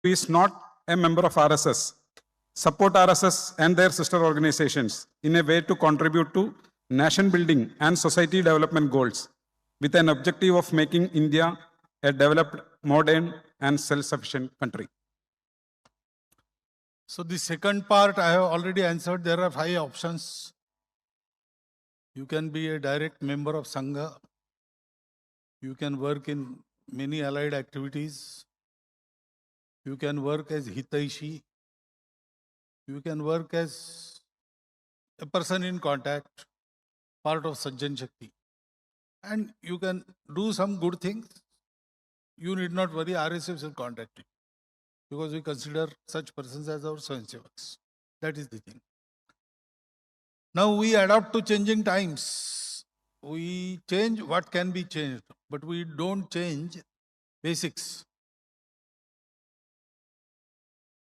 who is not a member of RSS support RSS and their sister organizations in a way to contribute to nation building and society development goals with an objective of making India a developed, modern and self-sufficient country. So the second part I have already answered. There are 5 options. You can be a direct member of Sangha. You can work in many allied activities. You can work as Hitaishi. You can work as a person in contact, part of Sajjan Shakti. And you can do some good things. You need not worry, RSS will contact you. Because we consider such persons as our Swayamsevaks. That is the thing. Now we adapt to changing times. We change what can be changed, but we don't change basics.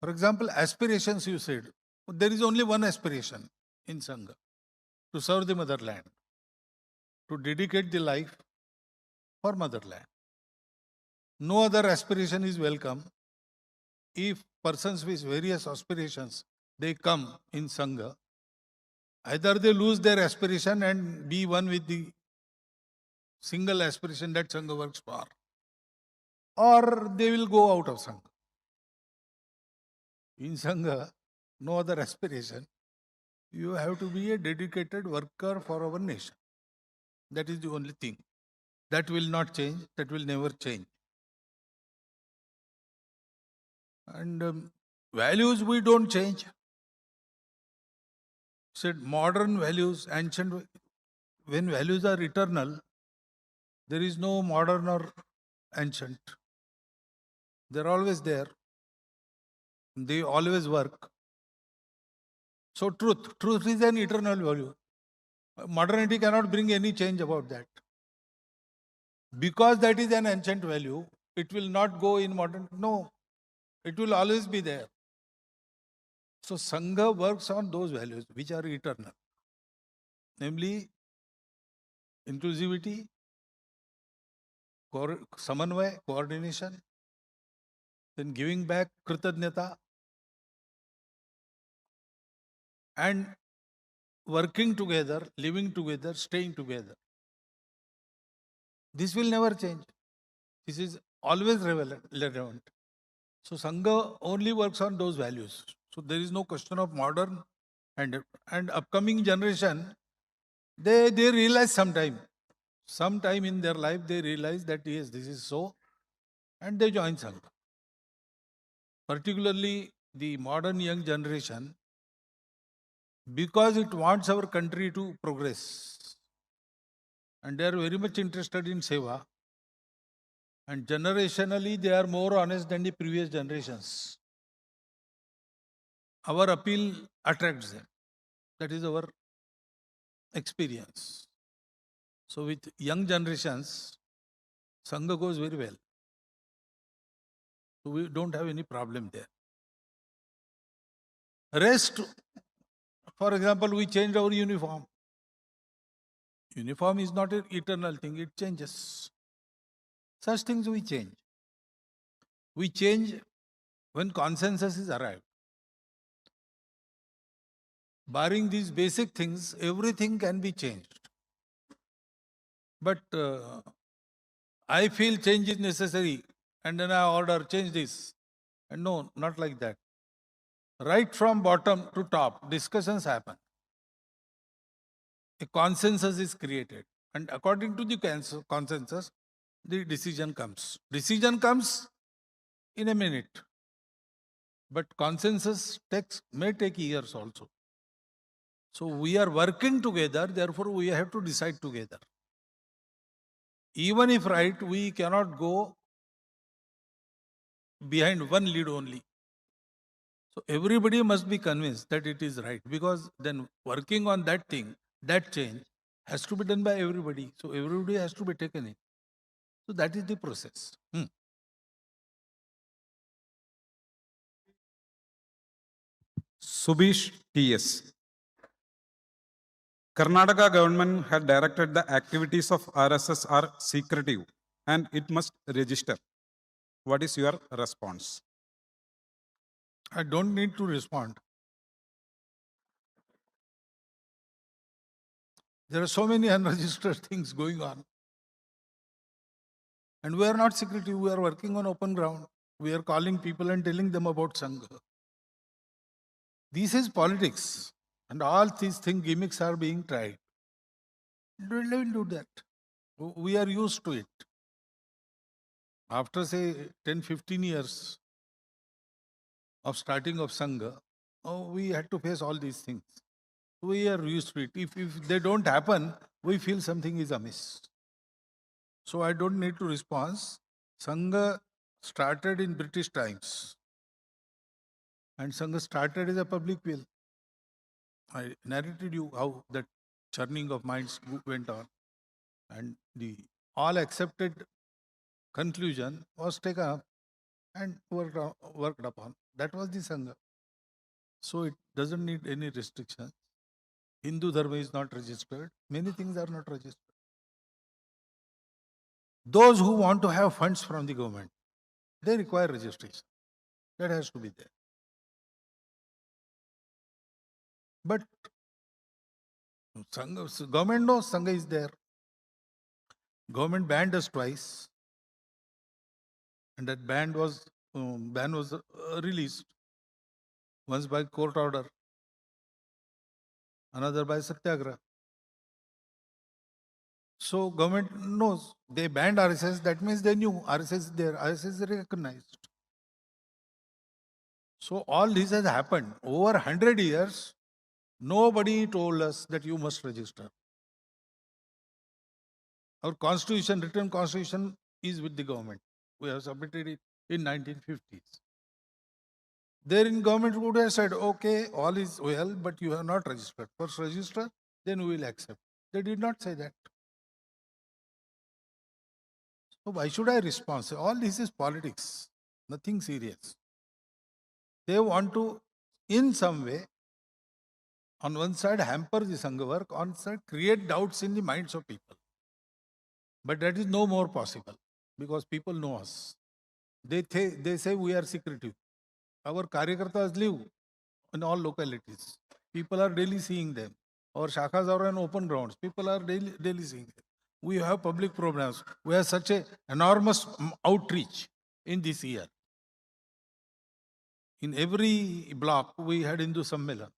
For example, aspirations you said. There is only one aspiration in Sangha, to serve the motherland, to dedicate the life for motherland. No other aspiration is welcome. If persons with various aspirations, they come in Sangha, either they lose their aspiration and be one with the single aspiration that Sangha works for, or they will go out of Sangha. In Sangha, no other aspiration. You have to be a dedicated worker for our nation. That is the only thing. That will not change. That will never change. And values we don't change. Said modern values, ancient. When values are eternal, there is no modern or ancient. They're always there. They always work. So truth is an eternal value. Modernity cannot bring any change about that. Because that is an ancient value, it will not go in modern. No, it will always be there. So Sangha works on those values which are eternal. Namely, inclusivity, samanvay, coordination, then giving back, kritadnyata, and working together, living together, staying together. This will never change. This is always relevant. So Sangha only works on those values. So there is no question of modern and upcoming generation. They realize sometime in their life they realize that yes, this is so, and they join Sangha. Particularly the modern young generation, because it wants our country to progress. And they are very much interested in seva. And generationally, they are more honest than the previous generations. Our appeal attracts them. That is our experience. So with young generations, Sangha goes very well. So we don't have any problem there. Rest, for example, we changed our uniform. Uniform is not an eternal thing, it changes. Such things we change. We change when consensus is arrived. Barring these basic things, everything can be changed. But I feel change is necessary and then I order change this. And no, not like that. Right from bottom to top, discussions happen. A consensus is created. And according to the consensus, the decision comes. Decision comes in a minute. But consensus may take years also. So we are working together, therefore we have to decide together. Even if right, we cannot go behind one lead only. So everybody must be convinced that it is right, because then working on that thing, that change has to be done by everybody. So everybody has to be taken in. So that is the process. Subish T.S. Karnataka government had directed the activities of RSS are secretive and it must register. What is your response? I don't need to respond. There are so many unregistered things going on. And we are not secretive, we are working on open ground. We are calling people and telling them about Sangha. This is politics. And all these gimmicks are being tried. We will do that. We are used to it. After say 10, 15 years of starting of Sangha, we had to face all these things. We are used to it. If they don't happen, we feel something is amiss. So I don't need to respond. Sangha started in British times. And Sangha started as a public will. I narrated you how that churning of minds went on. And the all accepted conclusion was taken up and worked upon. That was the Sangha. So it doesn't need any restrictions. Hindu Dharma is not registered. Many things are not registered. Those who want to have funds from the government, they require registration. That has to be there. But Sangha, government knows Sangha is there. Government banned us twice. And that ban was released. Once by court order, another by Satyagraha. So government knows. They banned RSS, that means they knew RSS is there, RSS is recognized. So all this has happened. Over 100 years, nobody told us that you must register. Our constitution, written constitution is with the government. We have submitted it in 1950s. Therein government would have said, okay, all is well, but you have not registered. First register, then we will accept. They did not say that. So why should I respond? All this is politics, nothing serious. They want to, in some way, on one side hamper the Sangha work, on the side create doubts in the minds of people. But that is no more possible because people know us. They say we are secretive. Our Karyakartas live in all localities. People are daily seeing them. Our shakhas are on open grounds. People are daily seeing them. We have public programs. We have such an enormous outreach in this year. In every block, we had Hindu Sammelan.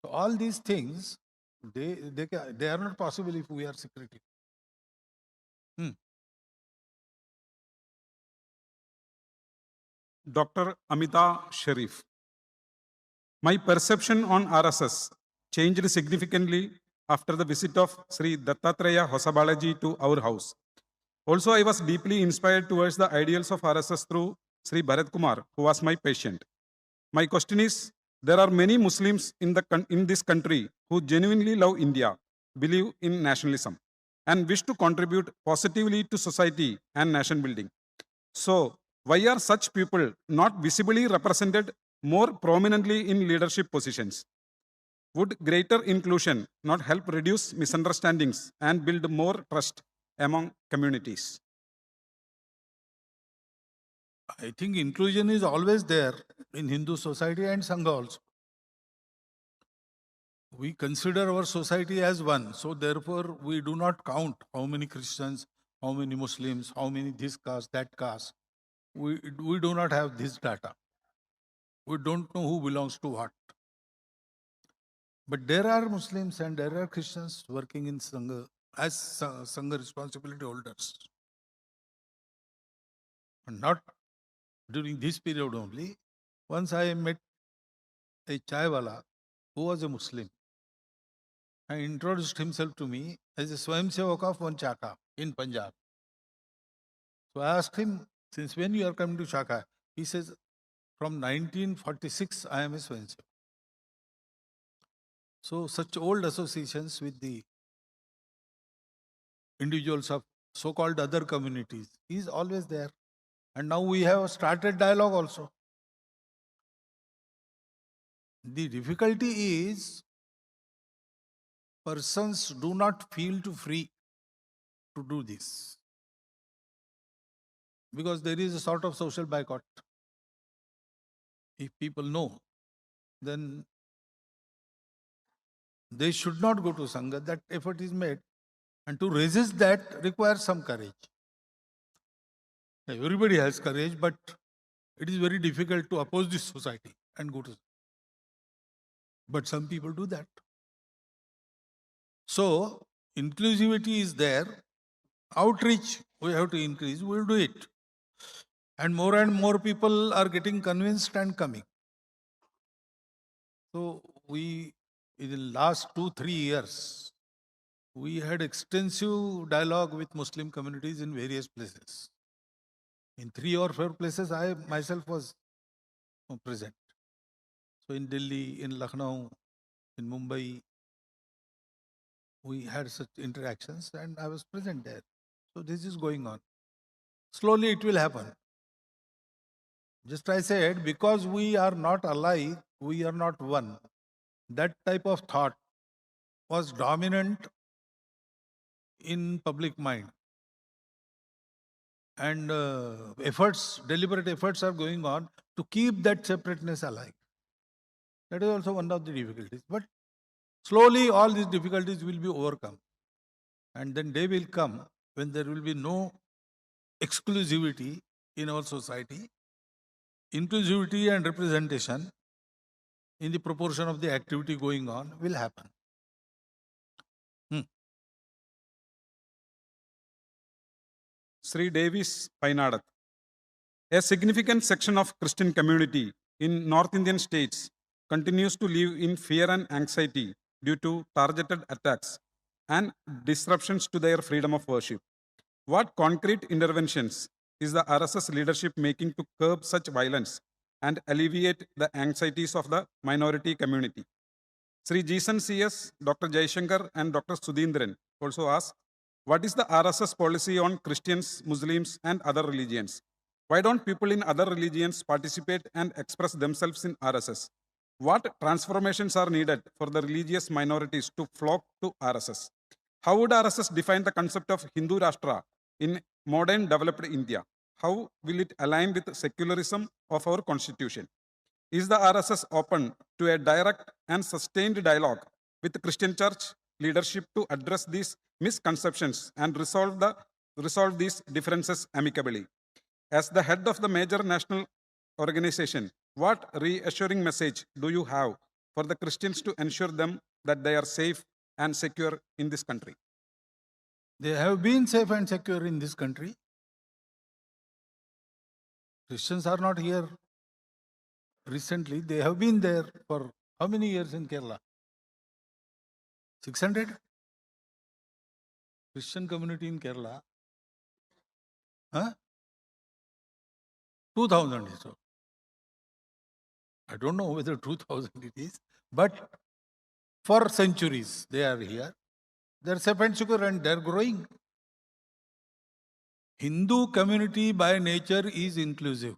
So all these things, they are not possible if we are secretive. Dr. Amita Sharif. My perception on RSS changed significantly after the visit of Sri Dattatreya Hosabalaji to our house. Also, I was deeply inspired towards the ideals of RSS through Sri Bharat Kumar, who was my patient. My question is, there are many Muslims in this country who genuinely love India, believe in nationalism, and wish to contribute positively to society and nation building. So, why are such people not visibly represented more prominently in leadership positions? Would greater inclusion not help reduce misunderstandings and build more trust among communities? I think inclusion is always there in Hindu society and Sangha also. We consider our society as one, so therefore we do not count how many Christians, how many Muslims, how many this caste, that caste. We do not have this data. We don't know who belongs to what. But there are Muslims and there are Christians working in Sangha as Sangha responsibility holders. And not during this period only. Once I met a chaiwala who was a Muslim and introduced himself to me as a Swayamsevak of one Chaka in Punjab. So I asked him, since when you are coming to Chaka? He says, from 1946 I am a Swayamsevak. So such old associations with the individuals of so-called other communities is always there. And now we have started dialogue also. The difficulty is persons do not feel free to do this because there is a sort of social boycott. if people know, then they should not go to Sangha. That effort is made. And to resist that requires some courage. Everybody has courage, but it is very difficult to oppose this society and go to. But some people do that. So, inclusivity is there. Outreach, we have to increase, we will do it. And more people are getting convinced and coming. So, in the last 2-3 years, we had extensive dialogue with Muslim communities in various places. In 3 or 4 places, I myself was present. So in Delhi, in Lucknow, in Mumbai, we had such interactions and I was present there. So this is going on. Slowly it will happen. Just I said, because we are not alike, we are not one. That type of thought was dominant in public mind. And deliberate efforts are going on to keep that separateness alive. That is also one of the difficulties. But slowly all these difficulties will be overcome. And then day will come when there will be no exclusivity in our society. Inclusivity and representation in the proportion of the activity going on will happen. Sri Davis Painadath. A significant section of Christian community in North Indian states continues to live in fear and anxiety due to targeted attacks and disruptions to their freedom of worship. What concrete interventions is the RSS leadership making to curb such violence and alleviate the anxieties of the minority community? Sri Jason CS, Dr. Jaishankar and Dr. Sudhindran also ask, what is the RSS policy on Christians, Muslims and other religions? Why don't people in other religions participate and express themselves in RSS? What transformations are needed for the religious minorities to flock to RSS? How would RSS define the concept of Hindu Rashtra in modern developed India? How will it align with secularism of our constitution? Is the RSS open to a direct and sustained dialogue with the Christian church leadership to address these misconceptions and resolve these differences amicably? As the head of the major national organization, what reassuring message do you have for the Christians to ensure them that they are safe and secure in this country? They have been safe and secure in this country. Christians are not here recently. They have been there for how many years in Kerala? 600? Christian community in Kerala. 2000 is so. I don't know whether 2000 it is, but for centuries they are here. They are safe and secure and they are growing. Hindu community by nature is inclusive.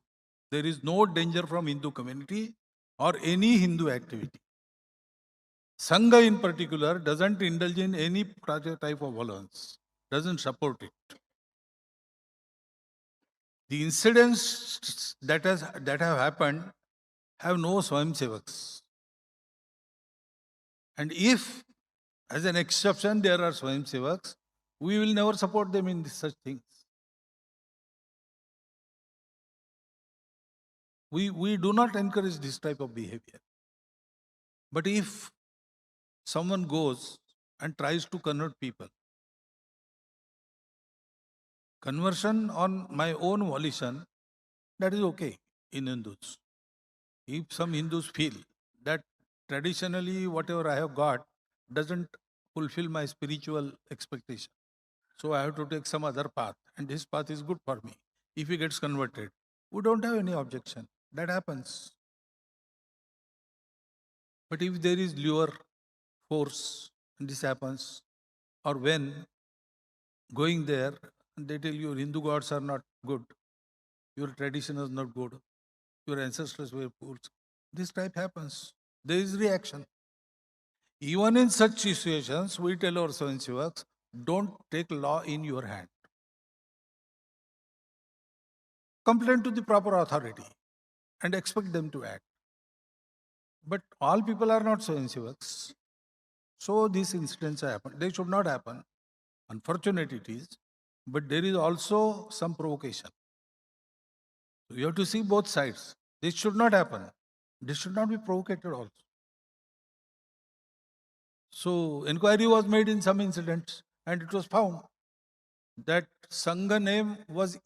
There is no danger from Hindu community or any Hindu activity. Sangha in particular doesn't indulge in any type of violence, doesn't support it. The incidents that have happened have no Swayamsevaks. And if, as an exception, there are Swayamsevaks, we will never support them in such things. We do not encourage this type of behavior. But if someone goes and tries to convert people, conversion on my own volition, that is okay in Hindus. If some Hindus feel that traditionally whatever I have got doesn't fulfill my spiritual expectation, so I have to take some other path, and this path is good for me. If he gets converted, we don't have any objection. That happens. But if there is lure, force, and this happens, or when going there, they tell you Hindu gods are not good, your tradition is not good, your ancestors were fools. This type happens. There is reaction. Even in such situations, we tell our Swayamsevaks, don't take law in your hand. Complain to the proper authority and expect them to act. But all people are not swayamsevaks. So these incidents happen. They should not happen. Unfortunate it is. But there is also some provocation. You have to see both sides. This should not happen. This should not be provocated also. So inquiry was made in some incidents and it was found that Sangha name was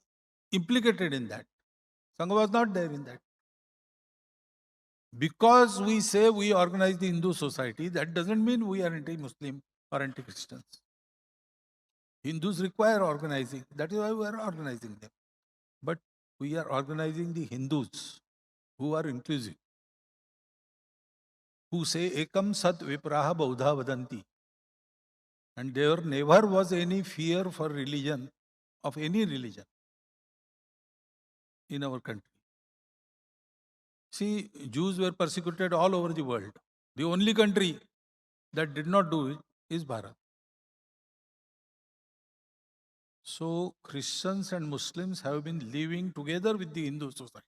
implicated in that. Sangha was not there in that. Because we say we organize the Hindu society, that doesn't mean we are anti-Muslim or anti-Christians. Hindus require organizing. That is why we are organizing them. But we are organizing the Hindus who are inclusive, who say ekam sat vipraha baudha vadanti. And there never was any fear for religion, of any religion in our country. See, Jews were persecuted all over the world. The only country that did not do it is Bharat. So Christians and Muslims have been living together with the Hindu society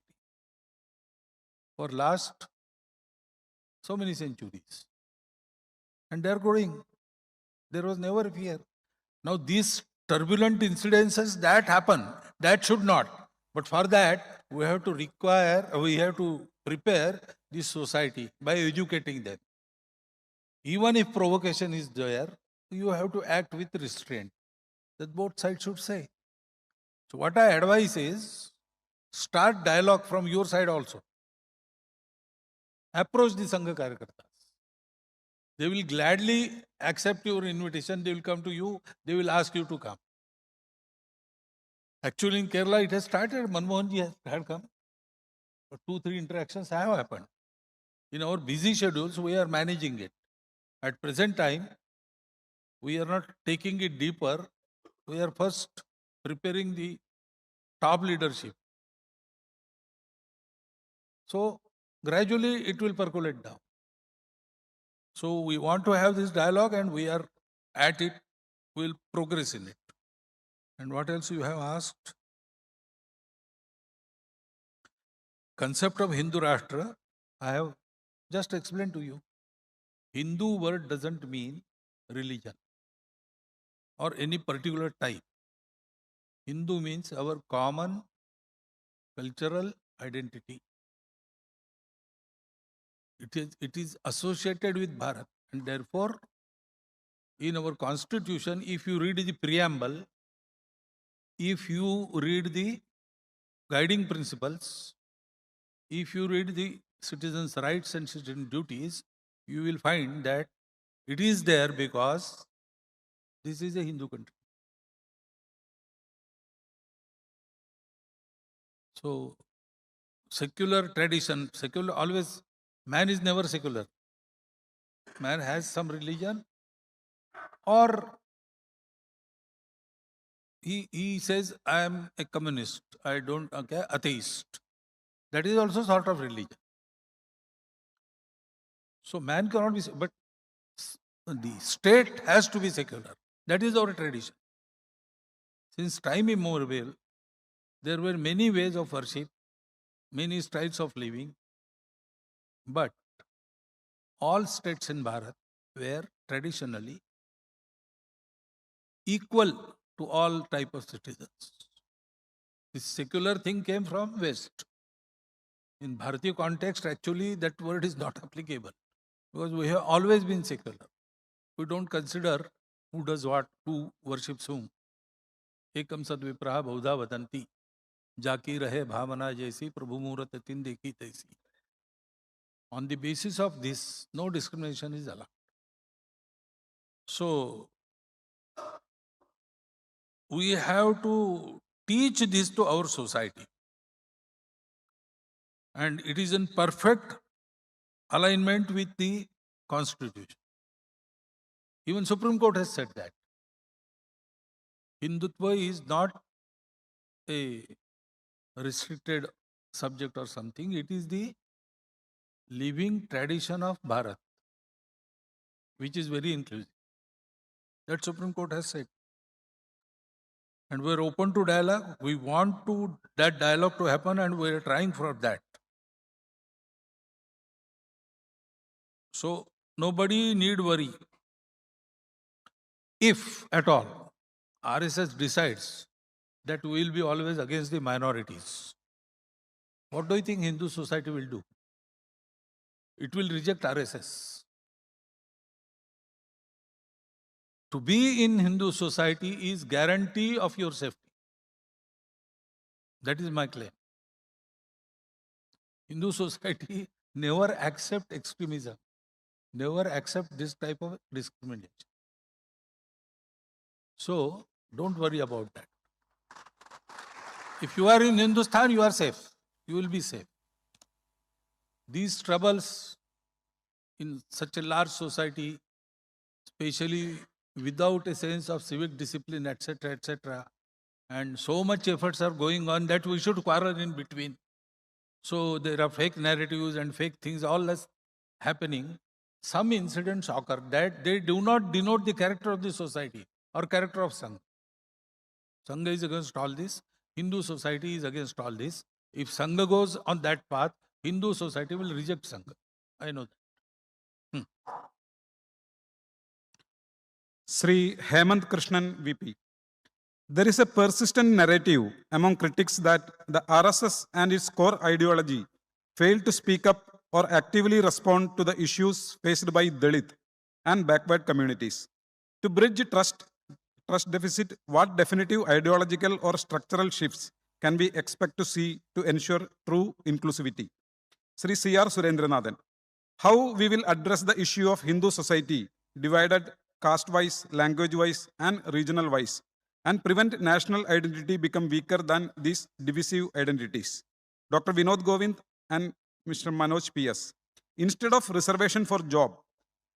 for last so many centuries. And they are growing. There was never fear. Now these turbulent incidences that happen, that should not. But for that, we have to prepare this society by educating them. Even if provocation is there, you have to act with restraint. That both sides should say. So what I advise is, start dialogue from your side also. Approach the Sangha Karyakartas. They will gladly accept your invitation. They will come to you. They will ask you to come. Actually, in Kerala, it has started. Manmohan ji had come. 2-3 interactions have happened. In our busy schedules, we are managing it. At present time, we are not taking it deeper. We are first preparing the top leadership. So, gradually it will percolate down. So, we want to have this dialogue and we are at it. We will progress in it. And what else you have asked? Concept of Hindu Rashtra, I have just explained to you. Hindu word doesn't mean religion or any particular type. Hindu means our common cultural identity. It is associated with Bharat, and therefore in our constitution, if you read the preamble, if you read the guiding principles, if you read the citizens' rights and citizen duties, you will find that it is there because this is a Hindu country. So, secular tradition, always, man is never secular. Man has some religion, or he says, I am a communist, I don't, okay, atheist. That is also sort of religion. So man cannot be, but the state has to be secular. That is our tradition. Since time immemorial, there were many ways of worship, many styles of living, but all states in Bharat were traditionally equal to all type of citizens. This secular thing came from West. In Bharatiya context, actually, that word is not applicable because we have always been secular. We don't consider who does what, who worships whom. Ekam sad vipraha baudha vadanti. Jaki rahe bhavana jaisi prabhu murat tin dekhi taisi. On the basis of this, no discrimination is allowed. So, we have to teach this to our society. And it is in perfect alignment with the Constitution. Even Supreme Court has said that. Hindutva is not a restricted subject or something. It is the living tradition of Bharat, which is very inclusive. That Supreme Court has said. And we are open to dialogue. We want that dialogue to happen and we are trying for that. So nobody need worry. If at all RSS decides that we will be always against the minorities, what do you think Hindu society will do? It will reject RSS. To be in Hindu society is guarantee of your safety. That is my claim. Hindu society never accept extremism, never accept this type of discrimination. So don't worry about that. If you are in Hindustan, you are safe. You will be safe. These troubles in such a large society, especially without a sense of civic discipline, etc., and so much efforts are going on that we should quarrel in between. So there are fake narratives and fake things, all that's happening. Some incidents occur that they do not denote the character of the society or character of Sangha. Sangha is against all this. Hindu society is against all this. If Sangha goes on that path, Hindu society will reject Sangha. I know that. Sri Hemant Krishnan VP. There is a persistent narrative among critics that the RSS and its core ideology failed to speak up or actively respond to the issues faced by Dalit and backward communities. To bridge trust deficit, what definitive ideological or structural shifts can we expect to see to ensure true inclusivity? Sri C.R. Surendranathan. How we will address the issue of Hindu society divided caste-wise, language-wise, and regional-wise, and prevent national identity become weaker than these divisive identities. Dr. Vinod Govind and Mr. Manoj P.S. Instead of reservation for job,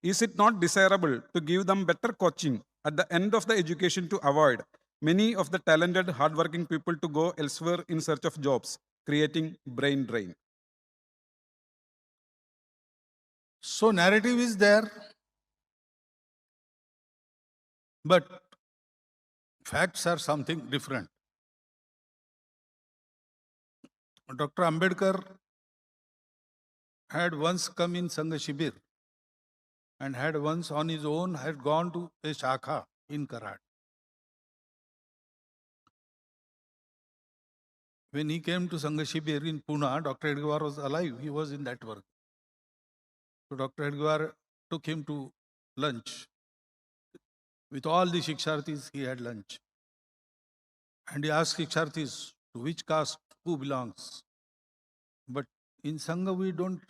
is it not desirable to give them better coaching at the end of the education to avoid many of the talented, hardworking people to go elsewhere in search of jobs, creating brain drain? So narrative is there, but facts are something different. Dr. Ambedkar had once come in Sangha Shibir and had once on his own had gone to a Shakha in Karad. When he came to Sangha Shibir in Pune, Dr. Edgwar was alive. He was in that work. So Dr. Edgwar took him to lunch. With all the Shiksharthis, he had lunch. And he asked Shiksharthis, to which caste, who belongs? But in Sangha, we don't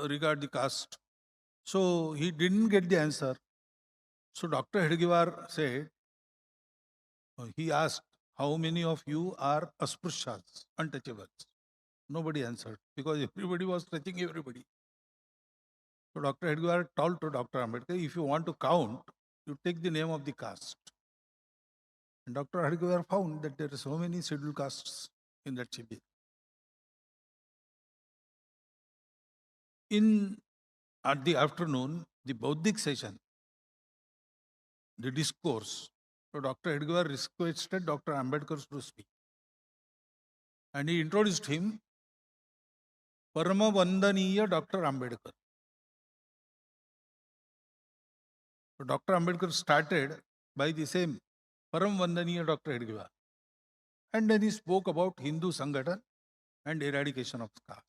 regard the caste. So he didn't get the answer. So Dr. Hedgewar said, he asked, how many of you are Asprishas, untouchables? Nobody answered because everybody was touching everybody. So Dr. Hedgewar told to Dr. Ambedkar, if you want to count, you take the name of the caste. And Dr. Hedgewar found that there are so many scheduled castes in that Shibir. At the afternoon, the Bauddhic session, the discourse, so Dr. Edgwar requested Dr. Ambedkar to speak. And he introduced him, Parama Vandaniya Dr. Ambedkar. So Dr. Ambedkar started by the same Param Vandaniya Dr. Edgwar. And then he spoke about Hindu Sanghatan and eradication of caste.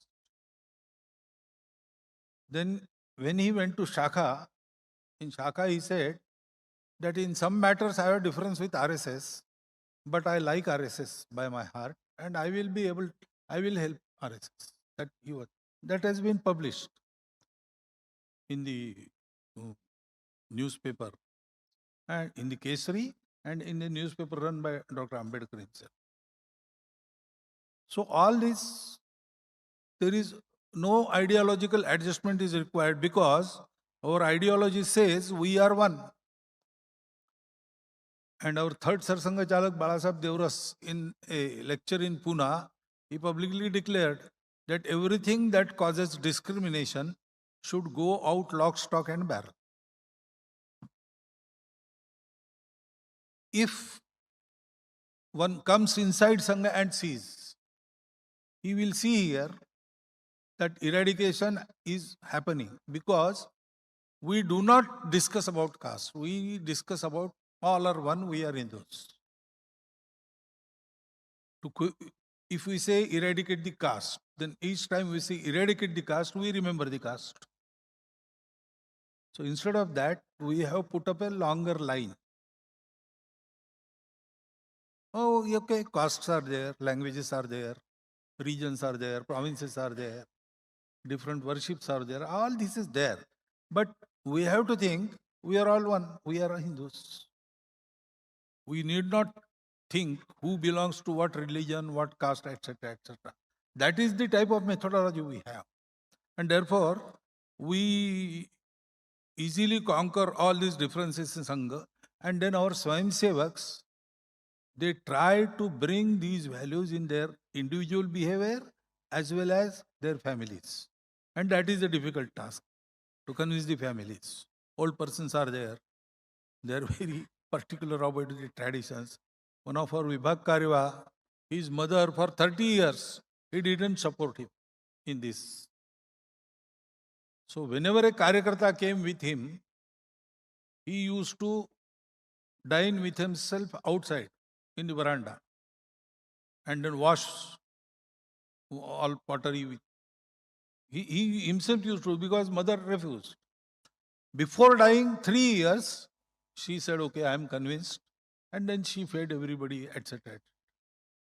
Then when he went to Shakha, in Shakha he said that in some matters I have a difference with RSS, but I like RSS by my heart and I will help RSS. That has been published in the newspaper and in the Kesari and in the newspaper run by Dr. Ambedkar himself. So all this, there is no ideological adjustment is required because our ideology says we are one. And our third Sarsanghchalak Dr. Devras in a lecture in Pune, he publicly declared that everything that causes discrimination should go out lock, stock and barrel. If one comes inside Sangha and sees, he will see here that eradication is happening because we do not discuss about caste. We discuss about all are one, we are Hindus. If we say eradicate the caste, then each time we say eradicate the caste, we remember the caste. So instead of that, we have put up a longer line. Oh, okay, castes are there, languages are there, regions are there, provinces are there, different worships are there, all this is there. But we have to think, we are all one, we are Hindus. We need not think who belongs to what religion, what caste, etc., etc. That is the type of methodology we have. And therefore, we easily conquer all these differences in Sangha. And then our Swayamsevaks, they try to bring these values in their individual behavior as well as their families. And that is a difficult task, to convince the families. Old persons are there. They are very particular about the traditions. One of our Vibhag Karyava, his mother for 30 years, he didn't support him in this. So whenever a Karyakarta came with him, he used to dine with himself outside in the veranda and then wash all pottery with. He himself used to, because mother refused. Before dying 3 years, she said, okay, I am convinced. And then she fed everybody, etc.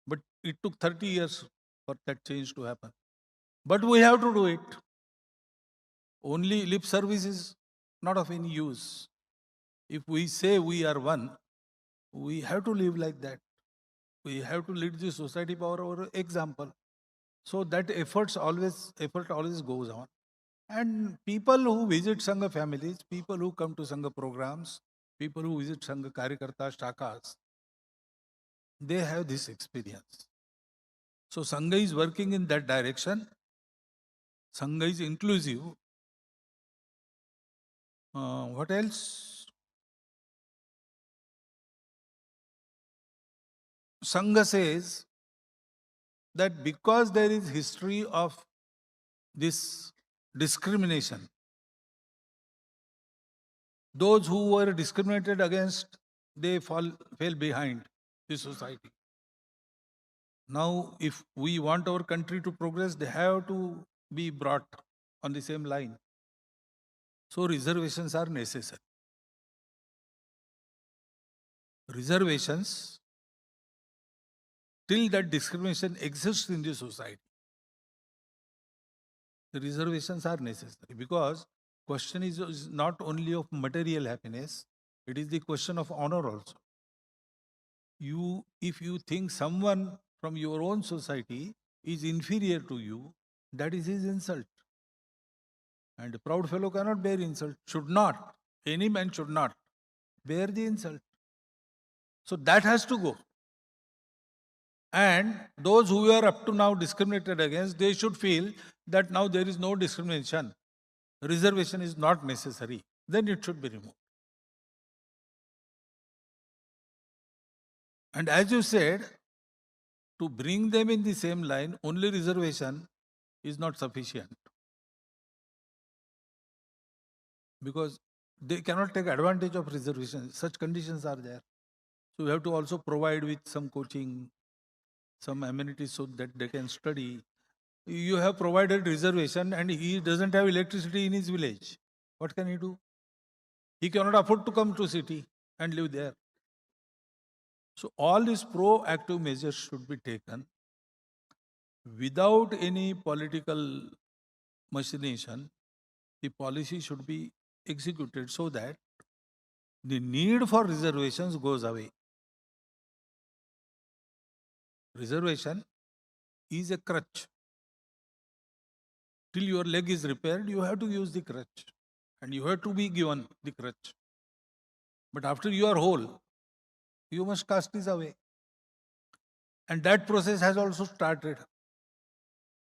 But it took 30 years for that change to happen. But we have to do it. Only lip service is not of any use. If we say we are one, we have to live like that. We have to lead the society by our example. So that effort always goes on. And people who visit Sangha families, people who come to Sangha programs, people who visit Sangha Karyakarta Shakas, they have this experience. So Sangha is working in that direction. Sangha is inclusive. What else? Sangha says that because there is history of this discrimination, those who were discriminated against, they fell behind the society. Now, if we want our country to progress, they have to be brought on the same line. So reservations are necessary. Reservations, till that discrimination exists in the society, the reservations are necessary, because question is not only of material happiness, it is the question of honor also. If you think someone from your own society is inferior to you, that is his insult. And a proud fellow cannot bear insult, should not. Any man should not bear the insult. So that has to go. And those who are up to now discriminated against, they should feel that now there is no discrimination. Reservation is not necessary. Then it should be removed. And as you said, to bring them in the same line, only reservation is not sufficient. Because they cannot take advantage of reservation. Such conditions are there. So we have to also provide with some coaching, some amenities so that they can study. You have provided reservation and he doesn't have electricity in his village. What can he do? He cannot afford to come to city and live there. So all these proactive measures should be taken without any political machination. The policy should be executed so that the need for reservations goes away. Reservation is a crutch. Till your leg is repaired, you have to use the crutch. And you have to be given the crutch. But after you are whole, you must cast this away. And that process has also started.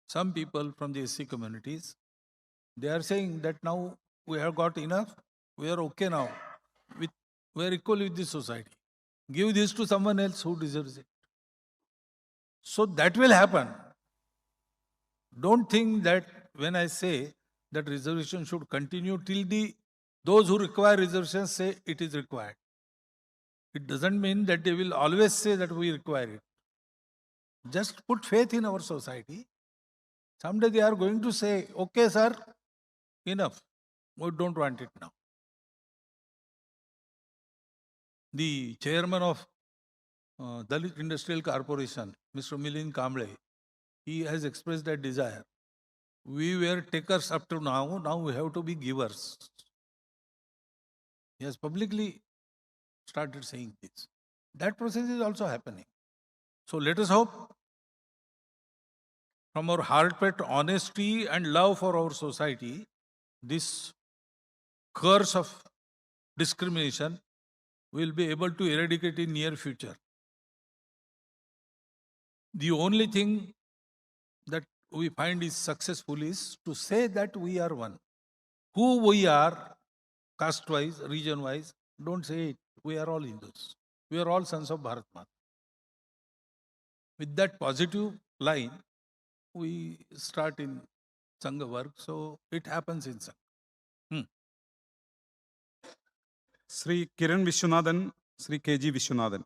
Some people from the SC communities, they are saying that now we have got enough, we are okay now. We are equal with the society. Give this to someone else who deserves it. So that will happen. Don't think that when I say that reservation should continue till those who require reservations say it is required, it doesn't mean that they will always say that we require it. Just put faith in our society. Someday they are going to say, okay, sir, enough. We don't want it now. The chairman of Dalit Industrial Corporation, Mr. Milind Kamble, he has expressed that desire. We were takers up to now we have to be givers. He has publicly started saying this. That process is also happening. So let us hope from our heartfelt honesty and love for our society, this curse of discrimination will be able to eradicate in near future. The only thing that we find is successful is to say that we are one. Who we are, caste-wise, region-wise, don't say it. We are all Hindus. We are all sons of Bharat Mata. With that positive line, we start in Sangha work, so it happens in Sangha. Sri Kiran Vishwanathan, Sri KG Vishwanathan.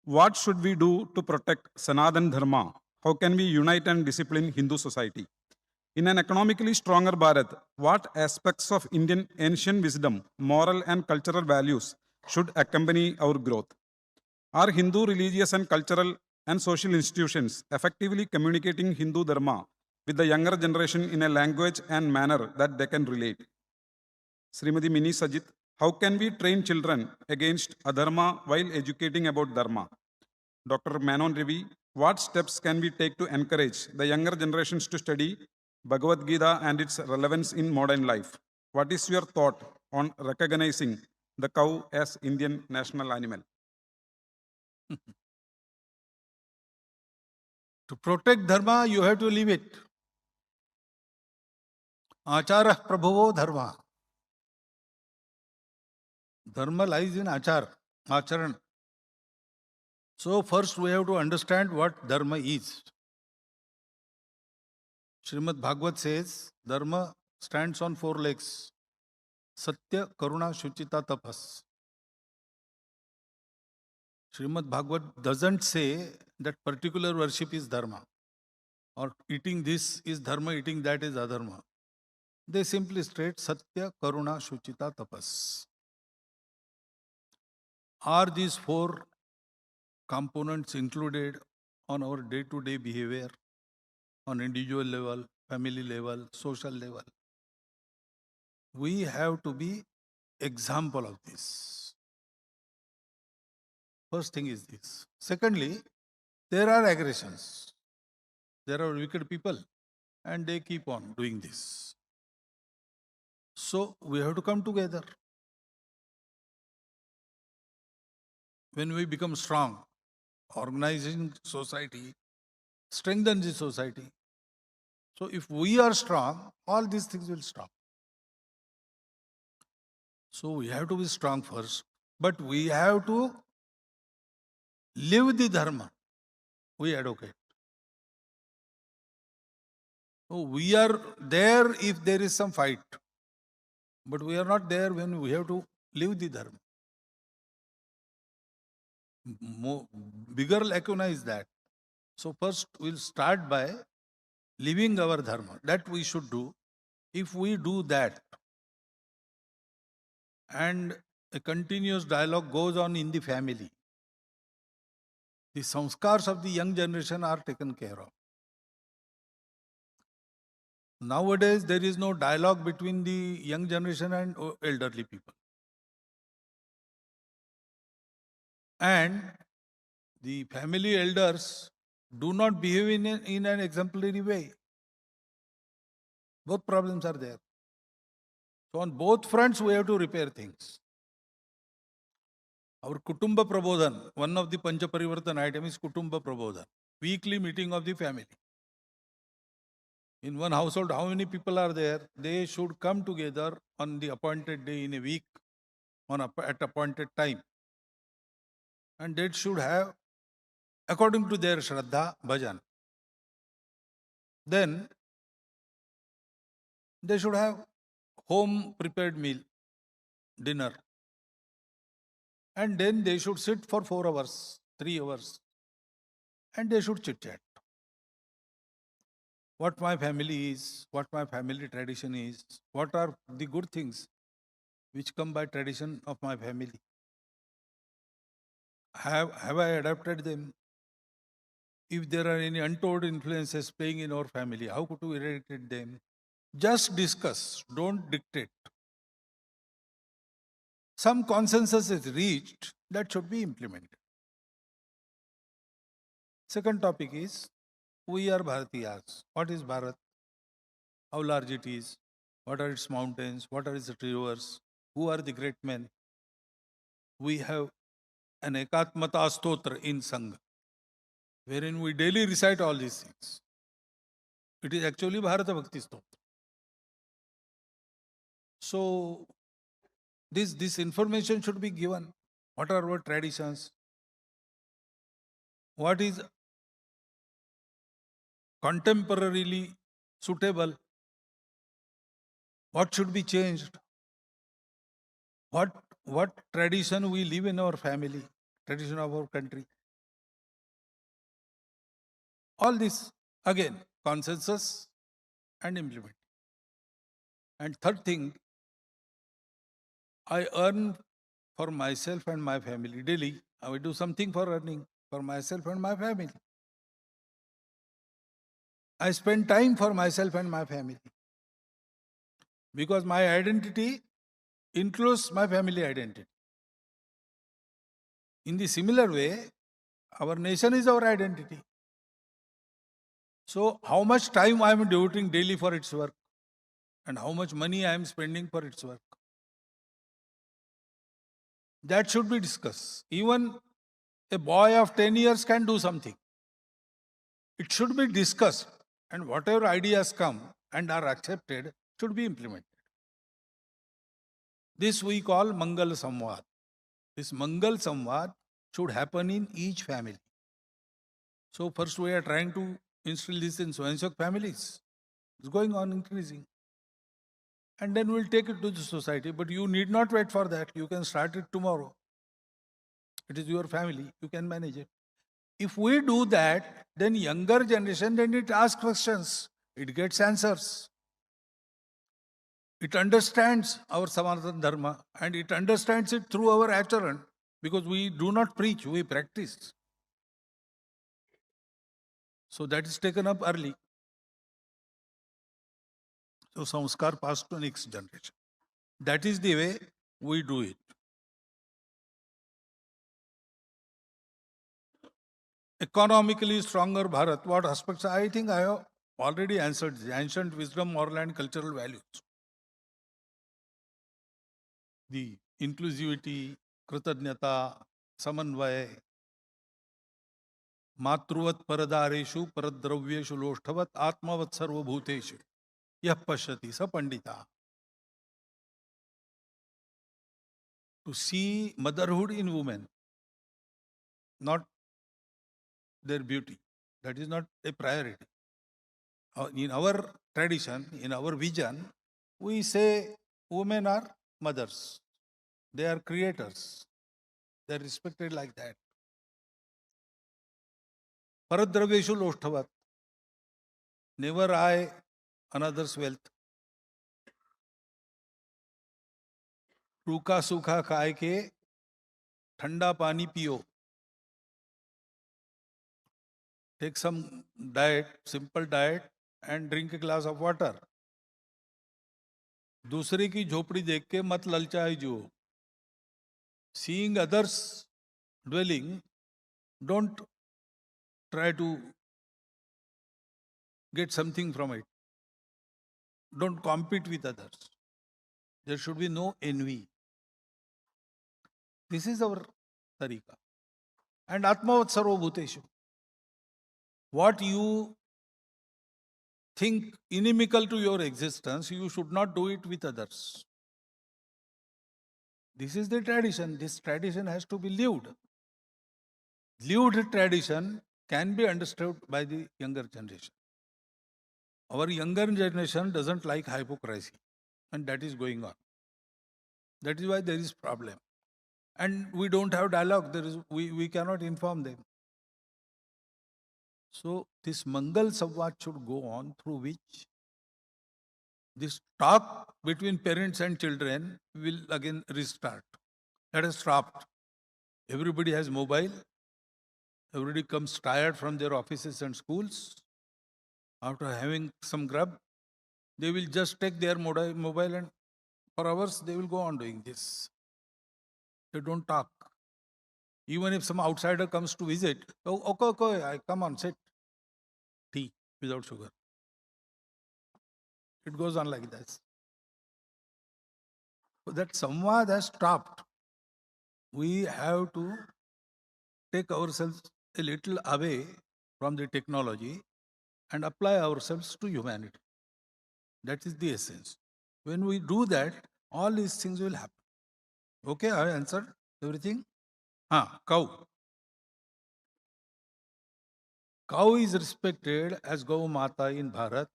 What should we do to protect Sanatan Dharma? How can we unite and discipline Hindu society? In an economically stronger Bharat, what aspects of Indian ancient wisdom, moral and cultural values should accompany our growth? Are Hindu religious and cultural and social institutions effectively communicating Hindu Dharma with the younger generation in a language and manner that they can relate? Srimati Mini Sajit, how can we train children against adharma while educating about Dharma? Dr. Manon Ravi, what steps can we take to encourage the younger generations to study Bhagavad Gita and its relevance in modern life? What is your thought on recognizing the cow as Indian national animal? To protect Dharma, you have to live it. Acharah prabhavo dharma. Dharma lies in acharan. So first we have to understand what Dharma is. Srimad Bhagwat says, Dharma stands on 4 legs. Satya, Karuna, Shuchita, Tapas. Srimad Bhagwat doesn't say that particular worship is Dharma, or eating this is Dharma, eating that is adharma. They simply state Satya, Karuna, Shuchita, Tapas. Are these 4 components included on our day-to-day behavior, on individual level, family level, social level? We have to be example of this. First thing is this. Secondly, there are aggressions. There are wicked people and they keep on doing this. So we have to come together. When we become strong, organizing society, strengthen the society. So if we are strong, all these things will stop. So we have to be strong first, but we have to live the dharma we advocate. So we are there if there is some fight, but we are not there when we have to live the dharma. Bigger lacuna is that. So first we'll start by living our dharma. That we should do. If we do that, and a continuous dialogue goes on in the family, the samskars of the young generation are taken care of. Nowadays, there is no dialogue between the young generation and elderly people. And the family elders do not behave in an exemplary way. Both problems are there. So on both fronts, we have to repair things. Our Kutumba Prabodhan, one of the Pancha Parivartan items is Kutumba Prabodhan, weekly meeting of the family. In one household, how many people are there? They should come together on the appointed day in a week, at appointed time. And they should have, according to their Shraddha, bhajan. Then, They should have home prepared meal, dinner. And then they should sit for 4 hours, 3 hours, and they should chit chat. What my family is, what my family tradition is, what are the good things which come by tradition of my family. Have I adapted them? If there are any untoward influences playing in our family, how to eradicate them? Just discuss, don't dictate. Some consensus is reached, that should be implemented. Second topic is, we are Bharatiyas. What is Bharat? How large it is? What are its mountains? What are its rivers? Who are the great men? We have an Ekatmata Stotra in Sangha, wherein we daily recite all these things. It is actually Bharata Bhakti Stotra. So, this information should be given. What are our traditions? What is contemporarily suitable? What should be changed? What tradition we live in our family, tradition of our country? All this, again, consensus and implement. And third thing, I earn for myself and my family daily. I will do something for earning for myself and my family. I spend time for myself and my family. Because my identity includes my family identity. In the similar way, our nation is our identity. So, how much time I am devoting daily for its work and how much money I am spending for its work, that should be discussed. Even a boy of 10 years can do something. It should be discussed, and whatever ideas come and are accepted should be implemented. This we call Mangal Samvad. This Mangal Samvad should happen in each family. So first we are trying to instill this in Swayamsevak families. It's going on increasing. And then we'll take it to the society. But you need not wait for that. You can start it tomorrow. It is your family. You can manage it. If we do that, then younger generation, then it asks questions. It gets answers. It understands our Sanatan Dharma and it understands it through our acharan, because we do not preach, we practice. So that is taken up early. So samskar passed to next generation. That is the way we do it. Economically stronger Bharat, what aspects? I think I have already answered the ancient wisdom, moral and cultural values. The inclusivity, kritadnyata, samanvay, matruvat paradareshu paradravyeshu loshtavat atmavat sarvabhuteshu yah pashyati sa pandita. To see motherhood in women, not their beauty. That is not a priority. In our tradition, in our vision, we say women are mothers. They are creators. They are respected like that. Paradraveshu loshtavat. Never eye another's wealth. रूखा सूखा खाए के ठंडा पानी पियो. Take some diet, simple diet, and drink a glass of water. दूसरे की झोपड़ी देख के मत ललचाए जो. Seeing others dwelling, don't try to get something from it. Don't compete with others. There should be no envy. This is our tarika. And Atmavat Sarva Bhuteshu. What you think inimical to your existence, you should not do it with others. This is the tradition. This tradition has to be lived. Lived tradition can be understood by the younger generation. Our younger generation doesn't like hypocrisy, and that is going on. That is why there is problem. And we don't have dialogue. We cannot inform them. So this Mangal Samvad should go on, through which this talk between parents and children will again restart. That has stopped. Everybody has mobile. Everybody comes tired from their offices and schools. After having some grub, they will just take their mobile and for hours they will go on doing this. They don't talk. Even if some outsider comes to visit, oh, okay, come on, sit. Tea without sugar. It goes on like this. So that samvad has stopped. We have to take ourselves a little away from the technology and apply ourselves to humanity. That is the essence. When we do that, all these things will happen. Okay, I answered everything. Cow. Cow is respected as Gau Mata in Bharat,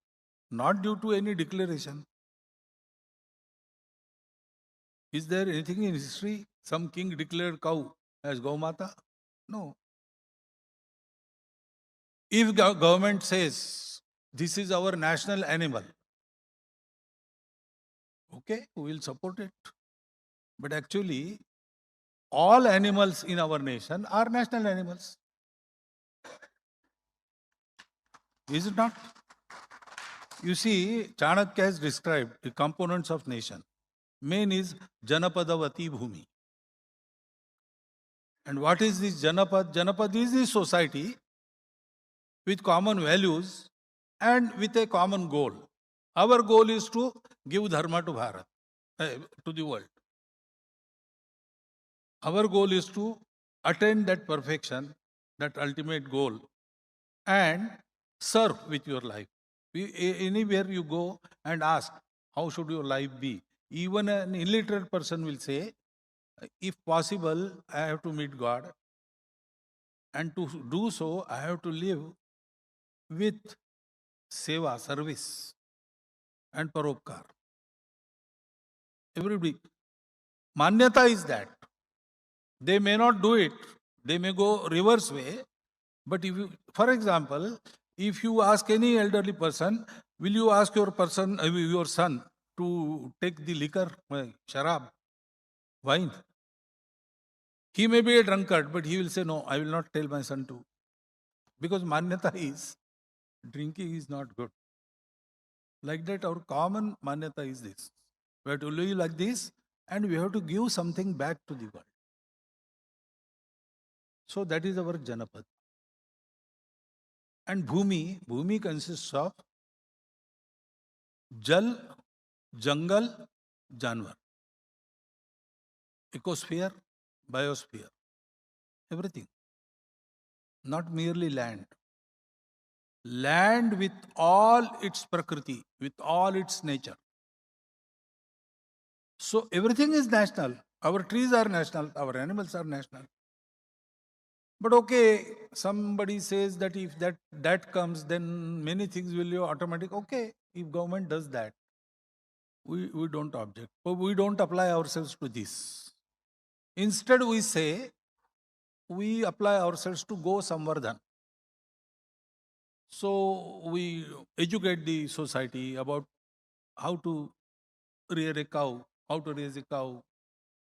not due to any declaration. Is there anything in history? Some king declared cow as Gau Mata? No. If government says this is our national animal, okay, we will support it. But actually, all animals in our nation are national animals. Is it not? You see, Chanakya has described the components of nation. Main is Janapadavati Bhumi. And what is this Janapad? Janapad is this society with common values and with a common goal. Our goal is to give Dharma to Bharat, to the world. Our goal is to attain that perfection, that ultimate goal, and serve with your life. Anywhere you go and ask, how should your life be? Even an illiterate person will say, if possible, I have to meet God. And to do so, I have to live with seva, service, and paropkar. Everybody. Manyata is that. They may not do it. They may go reverse way. But if you, for example, if you ask any elderly person, will you ask your son to take the liquor, sharab, wine? He may be a drunkard, but he will say, no, I will not tell my son to. Because manyata is, drinking is not good. Like that, our common manyata is this. We have to live like this, and we have to give something back to the world. So that is our Janapad. And Bhumi consists of Jal, Jungle, Janwar. Ecosphere, biosphere. Everything. Not merely land. Land with all its prakriti, with all its nature. So everything is national. Our trees are national, our animals are national. But okay, somebody says that if that comes, then many things will be automatic. Okay, if government does that, we don't object. But we don't apply ourselves to this. Instead, we say, we apply ourselves to go Samvardhan. So we educate the society about how to rear a cow, how to raise a cow,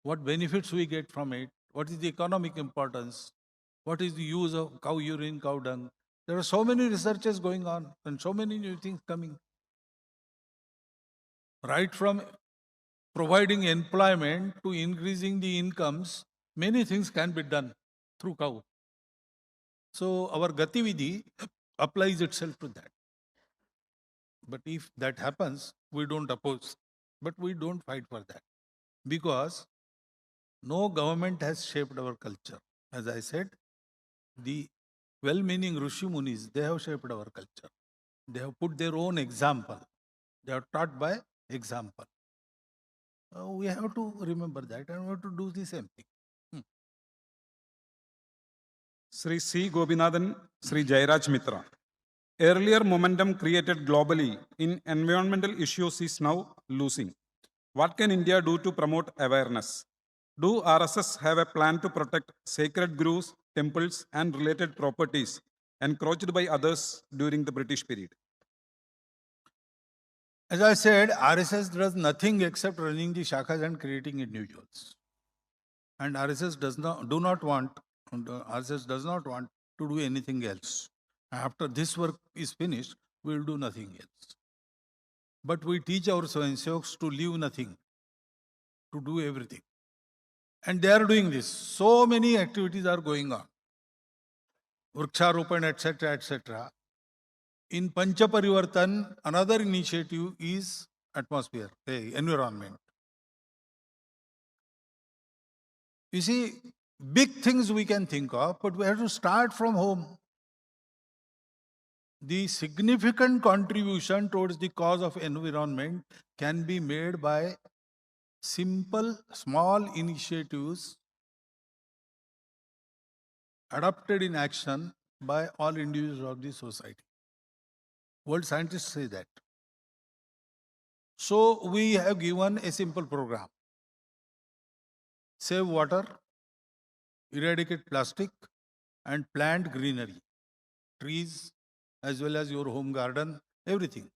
what benefits we get from it, what is the economic importance, what is the use of cow urine, cow dung. There are so many researches going on and so many new things coming. Right from providing employment to increasing the incomes, many things can be done through cow. So our Gatividhi applies itself to that. But if that happens, we don't oppose. But we don't fight for that. Because no government has shaped our culture. As I said, the well-meaning Rishi Munis, they have shaped our culture. They have put their own example. They are taught by example. We have to remember that and we have to do the same thing. Sri C. Gobinathan, Sri Jairaj Mitra. earlier momentum created globally in environmental issues is now losing. What can India do to promote awareness? Do RSS have a plan to protect sacred groves, temples, and related properties encroached by others during the British period? As I said, RSS does nothing except running the shakhas and creating individuals. And RSS does not want to do anything else. After this work is finished, we will do nothing else. But we teach our Swayamsevaks to leave nothing, to do everything. And they are doing this. So many activities are going on. Vriksharopan, etc., etc. In Pancha Parivartan, another initiative is atmosphere, environment. You see, big things we can think of, but we have to start from home. The significant contribution towards the cause of environment can be made by simple, small initiatives adopted in action by all individuals of the society. World scientists say that. So we have given a simple program. Save water, eradicate plastic, and plant greenery, trees, as well as your home garden, everything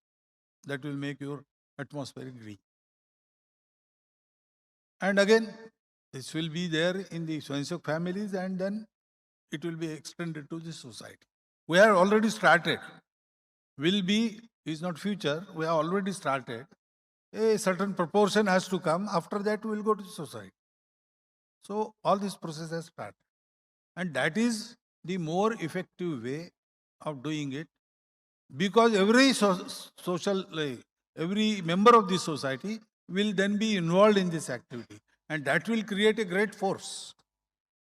that will make your atmosphere green. And again, this will be there in the Swayamsevak families, and then it will be extended to the society. We have already started. Will be is not future. We have already started. A certain proportion has to come. After that, we will go to the society. So all this process has started. And that is the more effective way of doing it, because every every member of the society will then be involved in this activity, and that will create a great force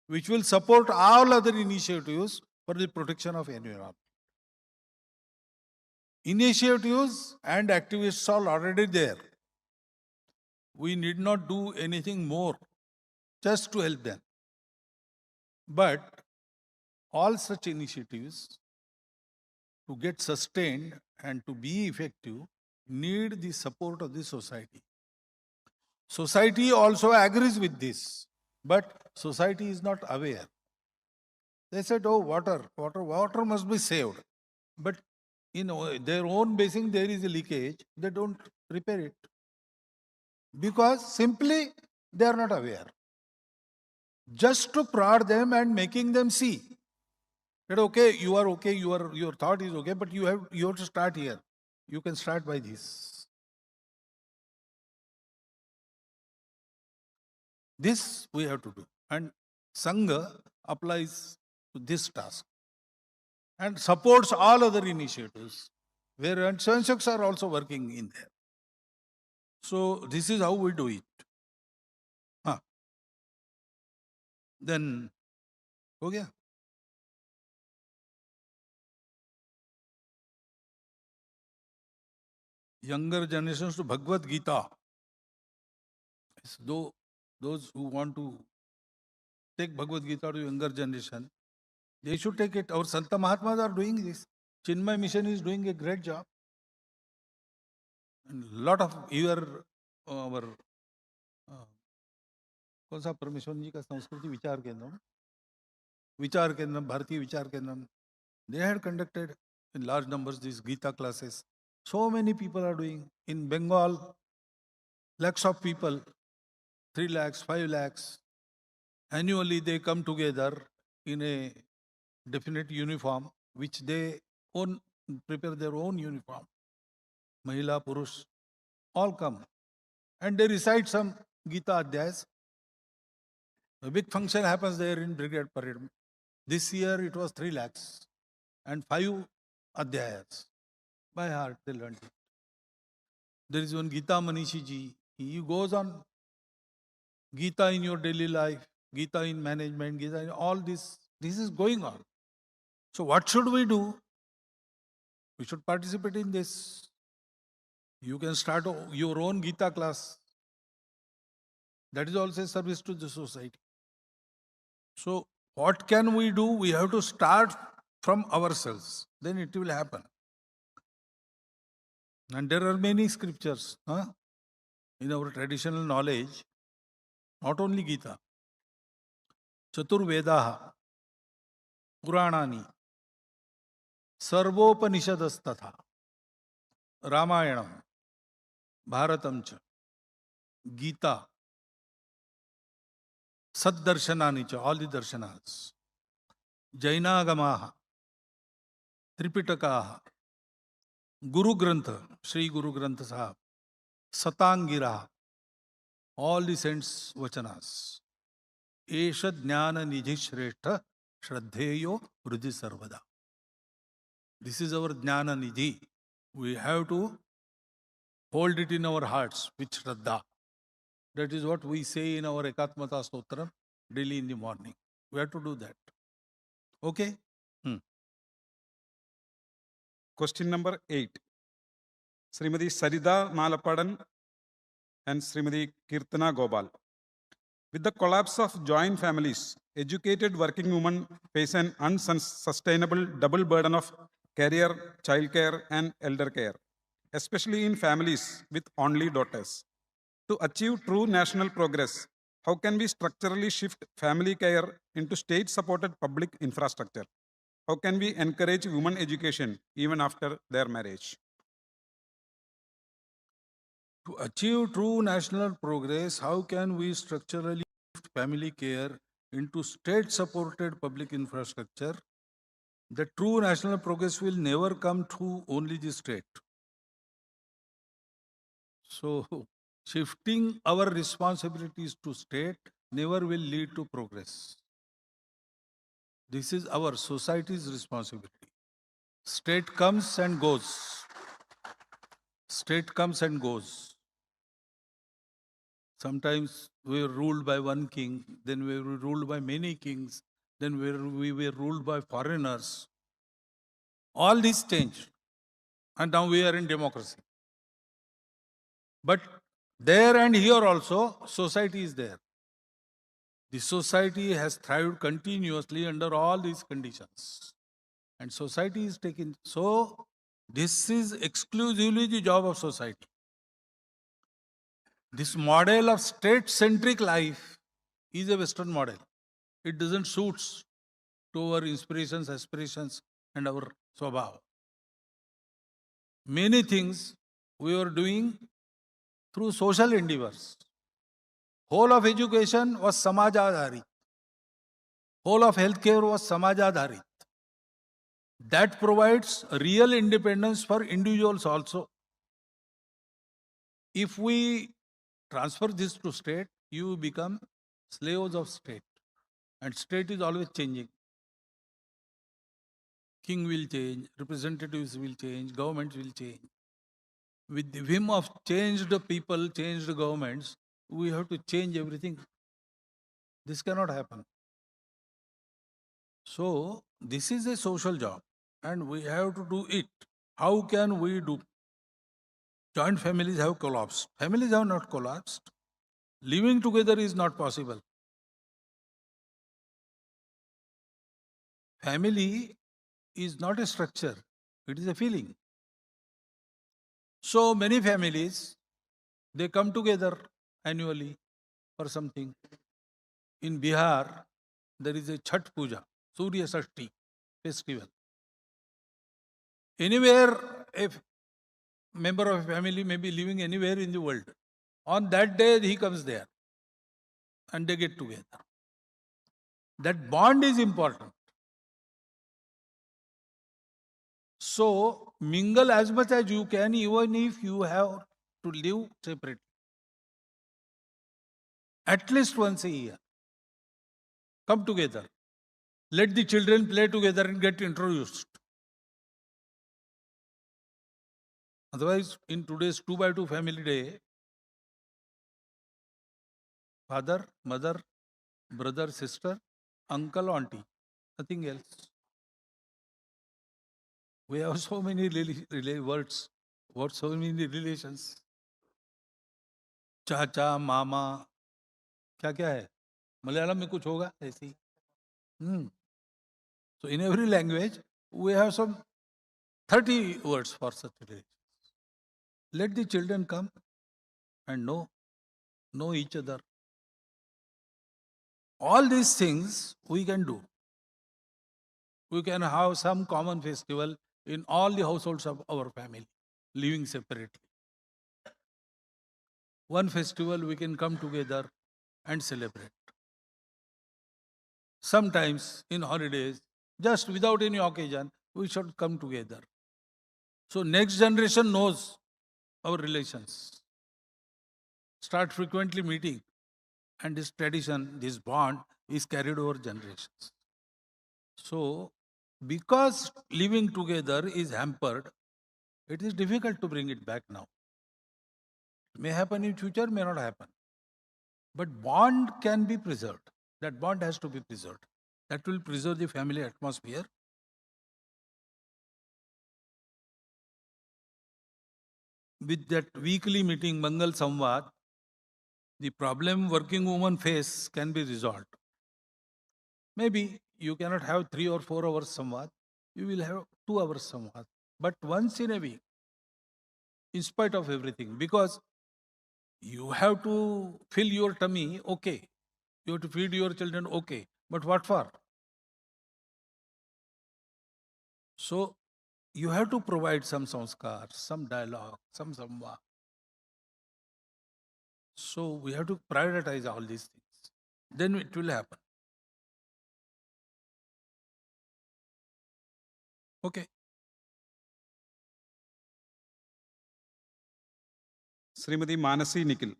which will support all other initiatives for the protection of environment. Initiatives and activists are already there. We need not do anything more just to help them. But all such initiatives, to get sustained and to be effective, need the support of the society. Society also agrees with this, but society is not aware. They said, oh, water must be saved. But in their own basin there is a leakage, they don't repair it. Because simply they are not aware. Just to prod them and making them see that your thought is okay, but you have to start here. You can start by this. This we have to do. And Sangha applies to this task and supports all other initiatives where Swayamsevaks are also working in there. So this is how we do it. Then, हो गया? Younger generations to Bhagavad Gita. So those who want to take Bhagavad Gita to younger generation, they should take it. Our Santa Mahatmas are doing this. Chinmay Mission is doing a great job. And lot of our कौन सा परमेश्वर जी का संस्कृति विचार केंद्रम भारतीय विचार केंद्रम, they had conducted in large numbers these Gita classes. So many people are doing. In Bengal, lakhs of people, 3 lakhs, 5 lakhs, annually they come together in a definite uniform, which they prepare their own uniform. Mahila, Purush, all come. And they recite some Gita Adhyayas. A big function happens there in Brigade Parade. This year it was 3 lakhs and 5 Adhyayas. By heart they learned it. There is one Gita Manishi ji. He goes on Gita in your daily life, Gita in management, Gita in all this. This is going on. So what should we do? We should participate in this. You can start your own Gita class. That is also a service to the society. So what can we do? We have to start from ourselves. Then it will happen. And there are many scriptures in our traditional knowledge, not only Gita, Chaturvedaha, Puranani, Sarvopanishadas Ramayanam, Bharatam cha, Gita, Saddarshanani cha, all the darshanas, Jainagamaha, Tripitakaha, Guru Grantha, Sri Guru Grantha Sahib, Satangira, all the saints' vachanas. Esha Jnana Nidhi Shrestha Shraddheyo Hridhi Sarvada. This is our Jnana Nidhi. We have to hold it in our hearts with Shraddha. That is what we say in our Ekatmata Stotram daily in the morning. We have to do that. Okay? Question number 8. Srimati Sarida Malapadan and Srimati Kirtana Gopal. With the collapse of joint families, educated working women face an unsustainable double burden of career, childcare, and elder care, especially in families with only daughters. To achieve true national progress, how can we structurally shift family care into state-supported public infrastructure? How can we encourage women education even after their marriage? To achieve true national progress, how can we structurally shift family care into state-supported public infrastructure? The true national progress will never come through only the state. So, shifting our responsibilities to state never will lead to progress. This is our society's responsibility. State comes and goes. State comes and goes. Sometimes we were ruled by one king, then we were ruled by many kings, then we were ruled by foreigners. All this changed. And now we are in democracy. But there and here also, society is there. The society has thrived continuously under all these conditions. And society is taken. So, this is exclusively the job of society. This model of state-centric life is a Western model. It doesn't suit to our inspirations, aspirations, and our swabhav. Many things we are doing through social endeavors. Whole of education was samajadharit. Whole of healthcare was samajadharit. That provides real independence for individuals also. If we transfer this to state, you become slaves of state. And state is always changing. King will change, representatives will change, governments will change. With the whim of changed people, changed governments, we have to change everything. This cannot happen. So, this is a social job and we have to do it. How can we do? Joint families have collapsed. Families have not collapsed. Living together is not possible. Family is not a structure, it is a feeling. So many families, they come together annually for something. In Bihar, there is a Chhat Puja, Surya Shashti festival. Anywhere, a member of a family may be living anywhere in the world. On that day, he comes there and they get together. That bond is important. So, mingle as much as you can, even if you have to live separately. At least once a year. Come together. Let the children play together and get introduced. Otherwise, in today's 2x2 family day, father, mother, brother, sister, uncle, auntie, nothing else. We have so many words, so many relations. चाचा, मामा, क्या क्या है? मलयालम में कुछ होगा ऐसी. So in every language, we have some 30 words for such relations. Let the children come and know each other. All these things we can do. We can have some common festival in all the households of our family, living separately. One festival we can come together and celebrate. Sometimes in holidays, just without any occasion, we should come together. So next generation knows our relations. Start frequently meeting, and this tradition, this bond is carried over generations. So because living together is hampered, it is difficult to bring it back now. May happen in future, may not happen. But bond can be preserved. That bond has to be preserved. That will preserve the family atmosphere. With that weekly meeting, Mangal Samvad, the problem working women face can be resolved. Maybe you cannot have 3 or 4 hours Samvad. You will have 2 hours Samvad. But once in a week, in spite of everything, because you have to fill your tummy, okay. You have to feed your children, okay. But what for? So, you have to provide some sanskar, some dialogue, some samvad. So, we have to prioritize all these things. Then it will happen. Okay. Srimati Manasi Nikhil.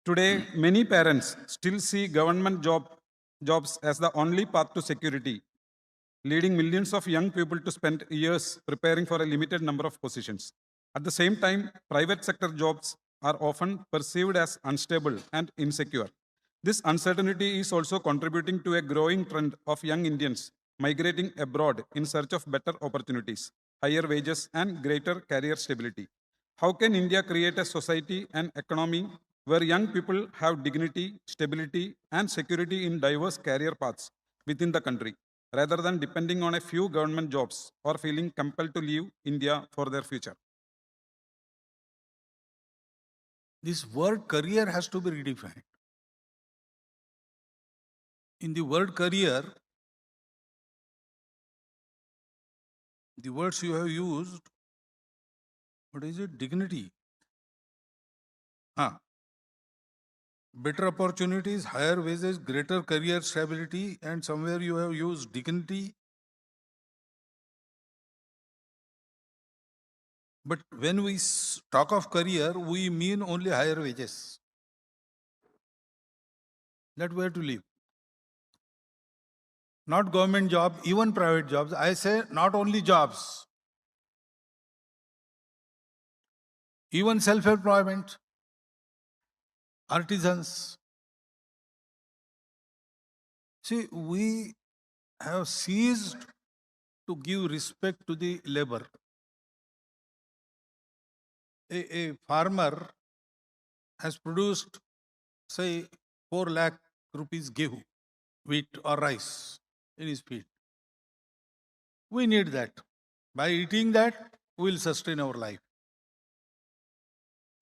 Today, many parents still see government jobs as the only path to security, leading millions of young people to spend years preparing for a limited number of positions. At the same time, private sector jobs are often perceived as unstable and insecure. This uncertainty is also contributing to a growing trend of young Indians migrating abroad in search of better opportunities, higher wages, and greater career stability. How can India create a society and economy where young people have dignity, stability, and security in diverse career paths within the country, rather than depending on a few government jobs or feeling compelled to leave India for their future? This word career has to be redefined. In the word career, the words you have used, what is it? Dignity. Better opportunities, higher wages, greater career stability, and somewhere you have used dignity. But when we talk of career, we mean only higher wages. That we have to live. Not government job, even private jobs. I say not only jobs, even self-employment, artisans. See, we have ceased to give respect to the labor. A farmer has produced, say, 4 lakh rupees gehu, wheat or rice in his field. We need that. By eating that, we will sustain our life.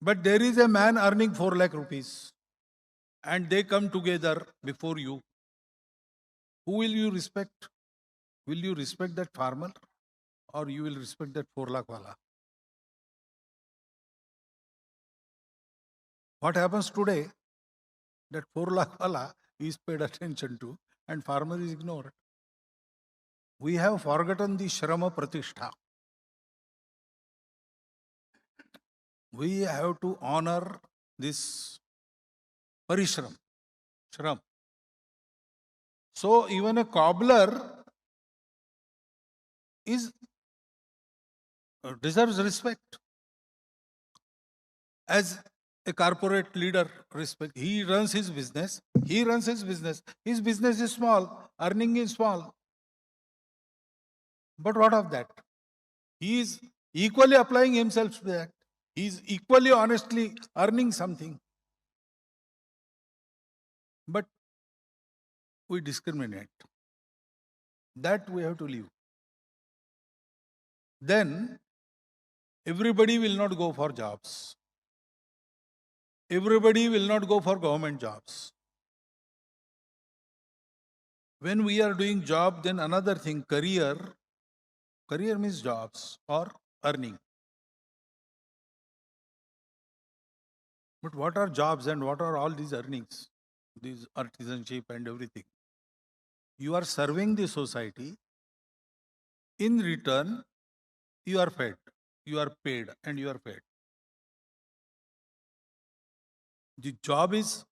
But there is a man earning 4 lakh rupees and they come together before you. Who will you respect? Will you respect that farmer or you will respect that 4 lakh wala? What happens today? That 4 lakh wala is paid attention to and farmer is ignored. We have forgotten the Shrama Pratishtha. We have to honor this Parishram, Shram. So even a cobbler deserves respect. As a corporate leader, respect. He runs his business. His business is small. Earning is small. But what of that? He is equally applying himself to that. He is equally honestly earning something. But we discriminate. That we have to leave. Then Everybody will not go for jobs. Everybody will not go for government jobs. When we are doing job, then another thing, career means jobs or earning. But what are jobs and what are all these earnings? These artisanship and everything. You are serving the society. In return, you are fed, you are paid, and you are fed. The job is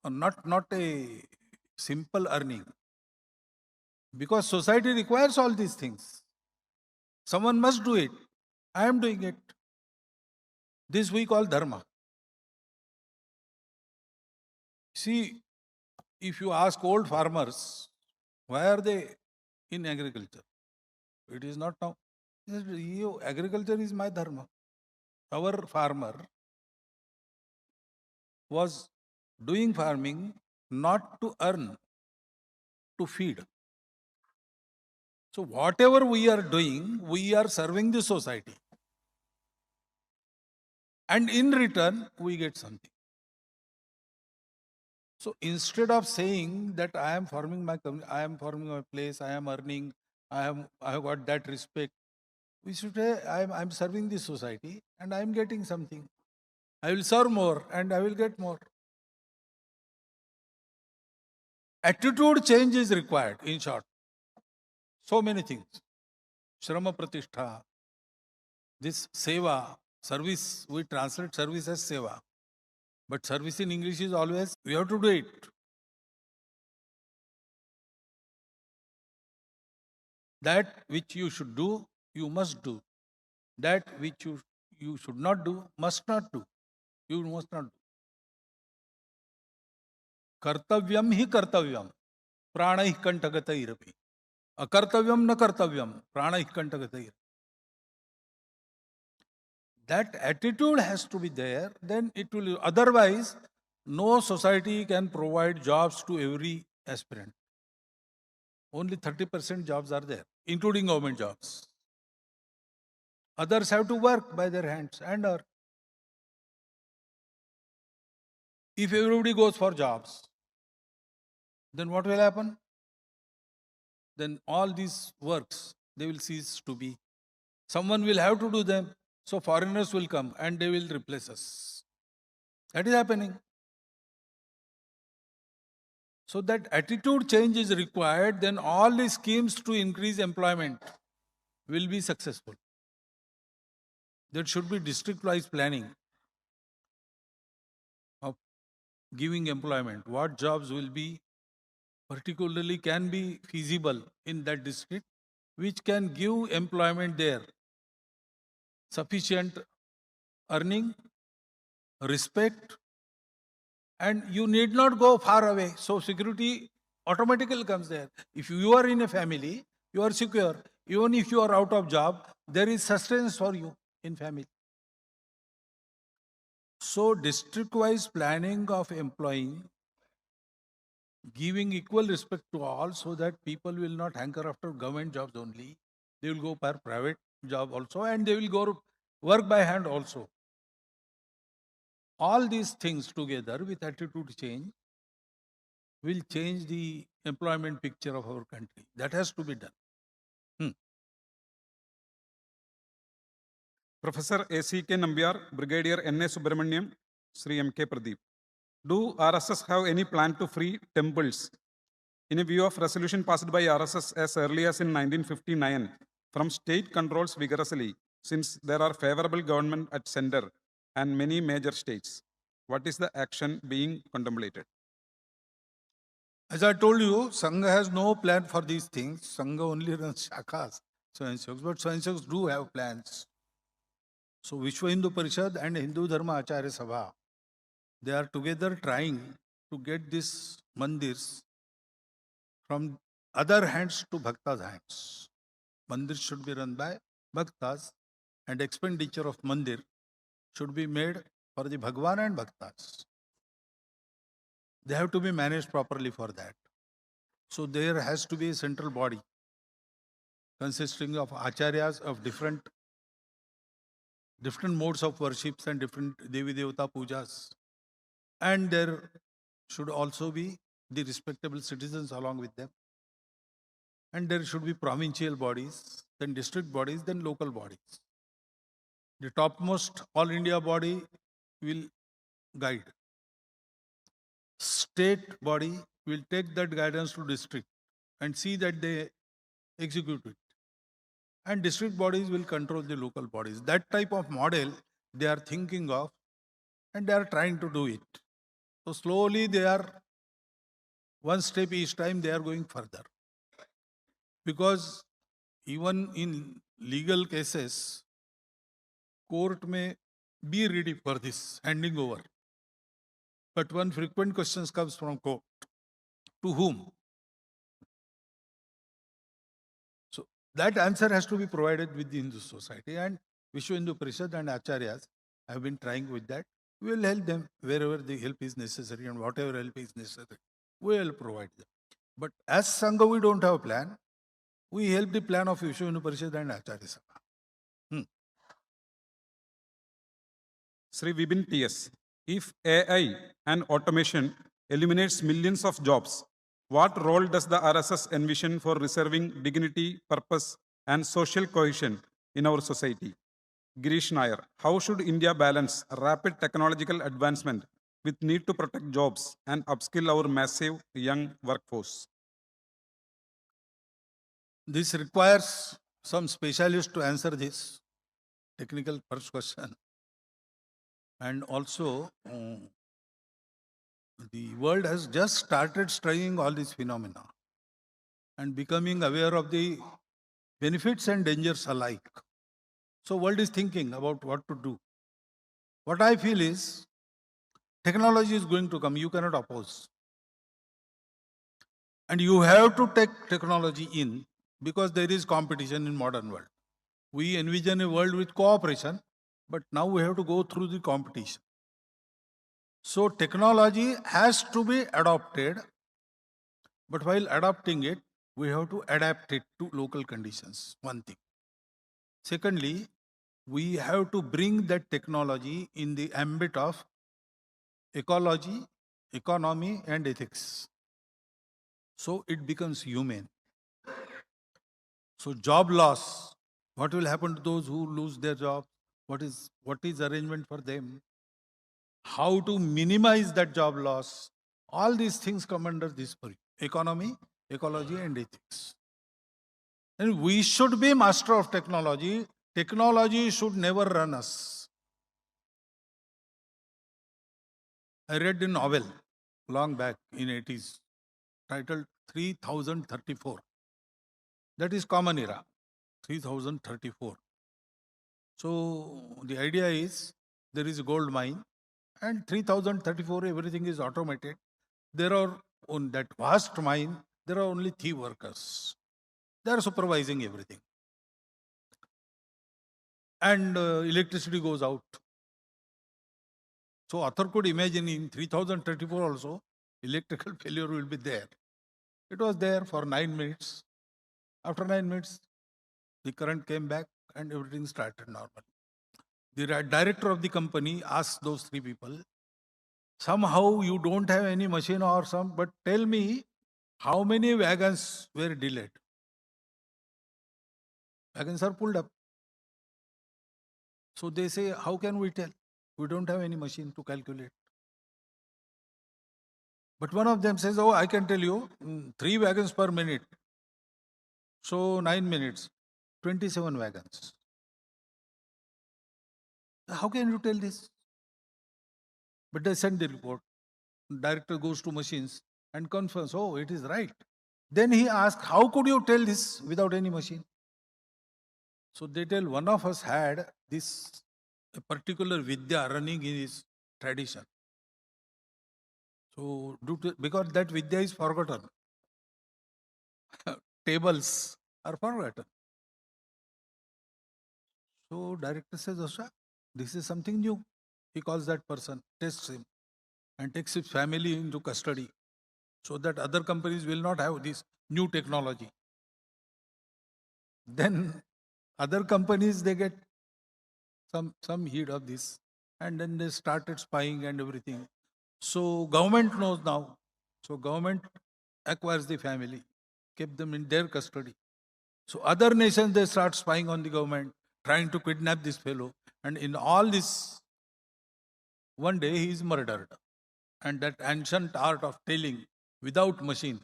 not a simple earning. Because society requires all these things. Someone must do it. I am doing it. This we call dharma. See, if you ask old farmers, why are they in agriculture? It is not now. Agriculture is my dharma. Our farmer was doing farming not to earn, to feed. So whatever we are doing, we are serving the society. And in return, we get something. So instead of saying that I am forming my company, I am forming my place, I am earning, I have got that respect, we should say I am serving the society and I am getting something. I will serve more and I will get more. Attitude change is required, in short. So many things. Shrama Pratishtha, this seva, service, we translate service as seva. But service in English is always, we have to do it. That which you should do, you must do. That which you should not do, must not do. You must not do. Kartavyam hi kartavyam, pranaih kantagatairapi. Akartavyam na kartavyam, pranaih kantagatairapi. That attitude has to be there, then it will, otherwise, no society can provide jobs to every aspirant. Only 30% jobs are there, including government jobs. Others have to work by their hands and earn. If everybody goes for jobs, then what will happen? Then all these works, they will cease to be. Someone will have to do them. So foreigners will come and they will replace us. That is happening. So that attitude change is required, then all the schemes to increase employment will be successful. There should be district-wise planning of giving employment. What jobs will be, particularly can be feasible in that district, which can give employment there. Sufficient earning, respect, and you need not go far away. So security automatically comes there. If you are in a family, you are secure. Even if you are out of job, there is sustenance for you in family. So district-wise planning of employing, giving equal respect to all so that people will not hanker after government jobs only. They will go for private job also and they will go work by hand also. All these things together with attitude change will change the employment picture of our country. That has to be done. Professor A.C.K. Nambiar, Brigadier N.A. Subramaniam, Sri M.K. Pradeep. Do RSS have any plan to free temples? In a view of resolution passed by RSS as early as in 1959, from state controls vigorously, since there are favorable government at center and many major states. What is the action being contemplated? As I told you, Sangha has no plan for these things. Sangha only runs shakhas, swayansevakas, but swayansevakas do have plans. So Vishwa Hindu Parishad and Hindu Dharma Acharya Sabha, they are together trying to get these mandirs from other hands to bhaktas' hands. Mandir should be run by bhaktas and expenditure of mandir should be made for the Bhagwan and bhaktas. They have to be managed properly for that. So there has to be a central body consisting of acharyas of different different modes of worships and different Devi Devata pujas. And there should also be the respectable citizens along with them. And there should be provincial bodies, then district bodies, then local bodies. The topmost all India body will guide. State body will take that guidance to district and see that they execute it. And district bodies will control the local bodies. That type of model they are thinking of, and they are trying to do it. So slowly they are, one step each time they are going further. Because even in legal cases, court may be ready for this handing over. But one frequent question comes from court. To whom? So that answer has to be provided with the Hindu society, and Vishwa Hindu Parishad and Acharyas have been trying with that. We will help them wherever the help is necessary and whatever help is necessary, we will provide them. But as Sangha, we don't have a plan. We help the plan of Vishwa Hindu Parishad and Acharya Sabha. Sri Vibin TS, if AI and automation eliminates millions of jobs, what role does the RSS envision for preserving dignity, purpose, and social cohesion in our society? Girish Nair, how should India balance rapid technological advancement with need to protect jobs and upskill our massive young workforce? This requires some specialist to answer this technical first question. And also, the world has just started studying all these phenomena and becoming aware of the benefits and dangers alike. So world is thinking about what to do. What I feel is, technology is going to come, you cannot oppose. And you have to take technology in because there is competition in modern world. We envision a world with cooperation, but now we have to go through the competition. So technology has to be adopted, but while adopting it, we have to adapt it to local conditions, one thing. Secondly, we have to bring that technology in the ambit of ecology, economy, and ethics. So it becomes humane. So job loss, what will happen to those who lose their job? What is arrangement for them? How to minimize that job loss? All these things come under this purview: economy, ecology, and ethics. And we should be master of technology. Technology should never run us. I read a novel long back in 80s titled 3034. That is common era, 3034. So the idea is there is a gold mine and 3034 everything is automated. There are, on that vast mine, there are only 3 workers. They are supervising everything. And electricity goes out. So author could imagine in 3034 also, electrical failure will be there. It was there for 9 minutes. After 9 minutes, the current came back and everything started normal. The director of the company asked those 3 people, somehow you don't have any machine or some, but tell me how many wagons were delayed. Wagons are pulled up. So they say, how can we tell? We don't have any machine to calculate. But one of them says, oh, I can tell you, 3 wagons per minute. So 9 minutes, 27 wagons. How can you tell this? But they send the report. Director goes to machines and confirms, oh, it is right. Then he asks, how could you tell this without any machine? So they tell, one of us had this a particular vidya running in his tradition. So because that vidya is forgotten, tables are forgotten. So director says, Asha, this is something new. He calls that person, tests him, and takes his family into custody so that other companies will not have this new technology. Then other companies, they get some heed of this, and then they started spying and everything. So government knows now. So government acquires the family, kept them in their custody. So other nations, they start spying on the government, trying to kidnap this fellow. And in all this, one day he is murdered. And that ancient art of telling without machine,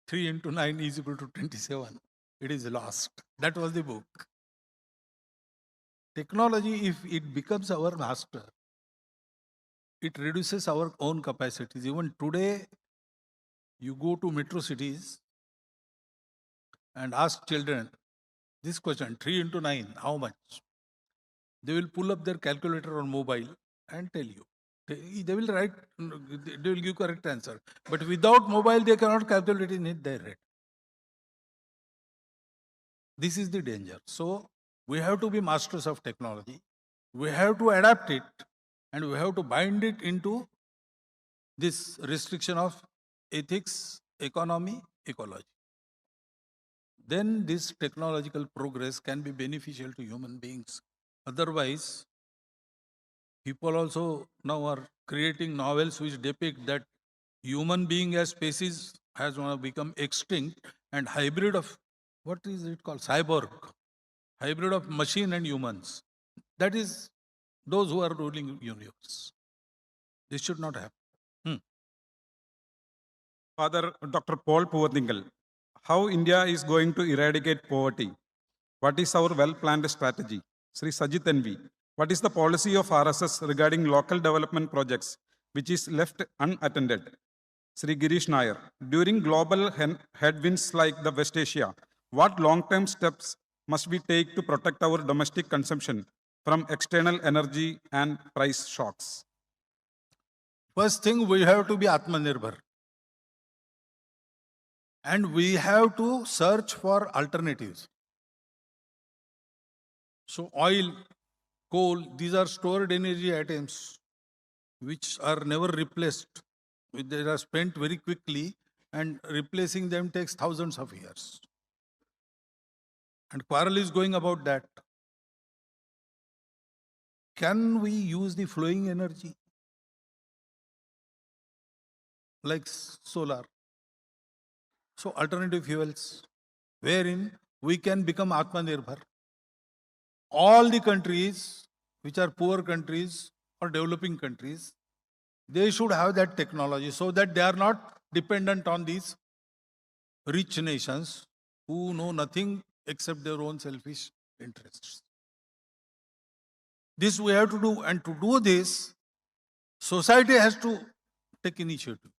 3 into 9 is equal to 27. It is lost. That was the book. Technology, if it becomes our master, it reduces our own capacities. Even today, you go to metro cities and ask children this question, 3 into 9, how much? They will pull up their calculator on mobile and tell you. They will write, they will give correct answer. But without mobile, they cannot calculate in their head. This is the danger. So we have to be masters of technology. We have to adapt it, and we have to bind it into this restriction of ethics, economy, ecology. Then this technological progress can be beneficial to human beings. Otherwise, people also now are creating novels which depict that human being as species has now become extinct, and hybrid of, what is it called, cyborg, hybrid of machine and humans. That is those who are ruling universe. This should not happen. Father Dr. Paul Puvathingal, how India is going to eradicate poverty? What is our well-planned strategy? Sri Sajit Envi, what is the policy of RSS regarding local development projects which is left unattended? Sri Girish Nair, during global headwinds like the West Asia, what long-term steps must we take to protect our domestic consumption from external energy and price shocks? First thing, we have to be Atmanirbhar. And we have to search for alternatives. So oil, coal, these are stored energy items which are never replaced. They are spent very quickly, and replacing them takes thousands of years. And quarrel is going about that. Can we use the flowing energy like solar? So alternative fuels, wherein we can become Atmanirbhar. All the countries which are poor countries or developing countries, they should have that technology so that they are not dependent on these rich nations who know nothing except their own selfish interests. This we have to do, and to do this, society has to take initiative.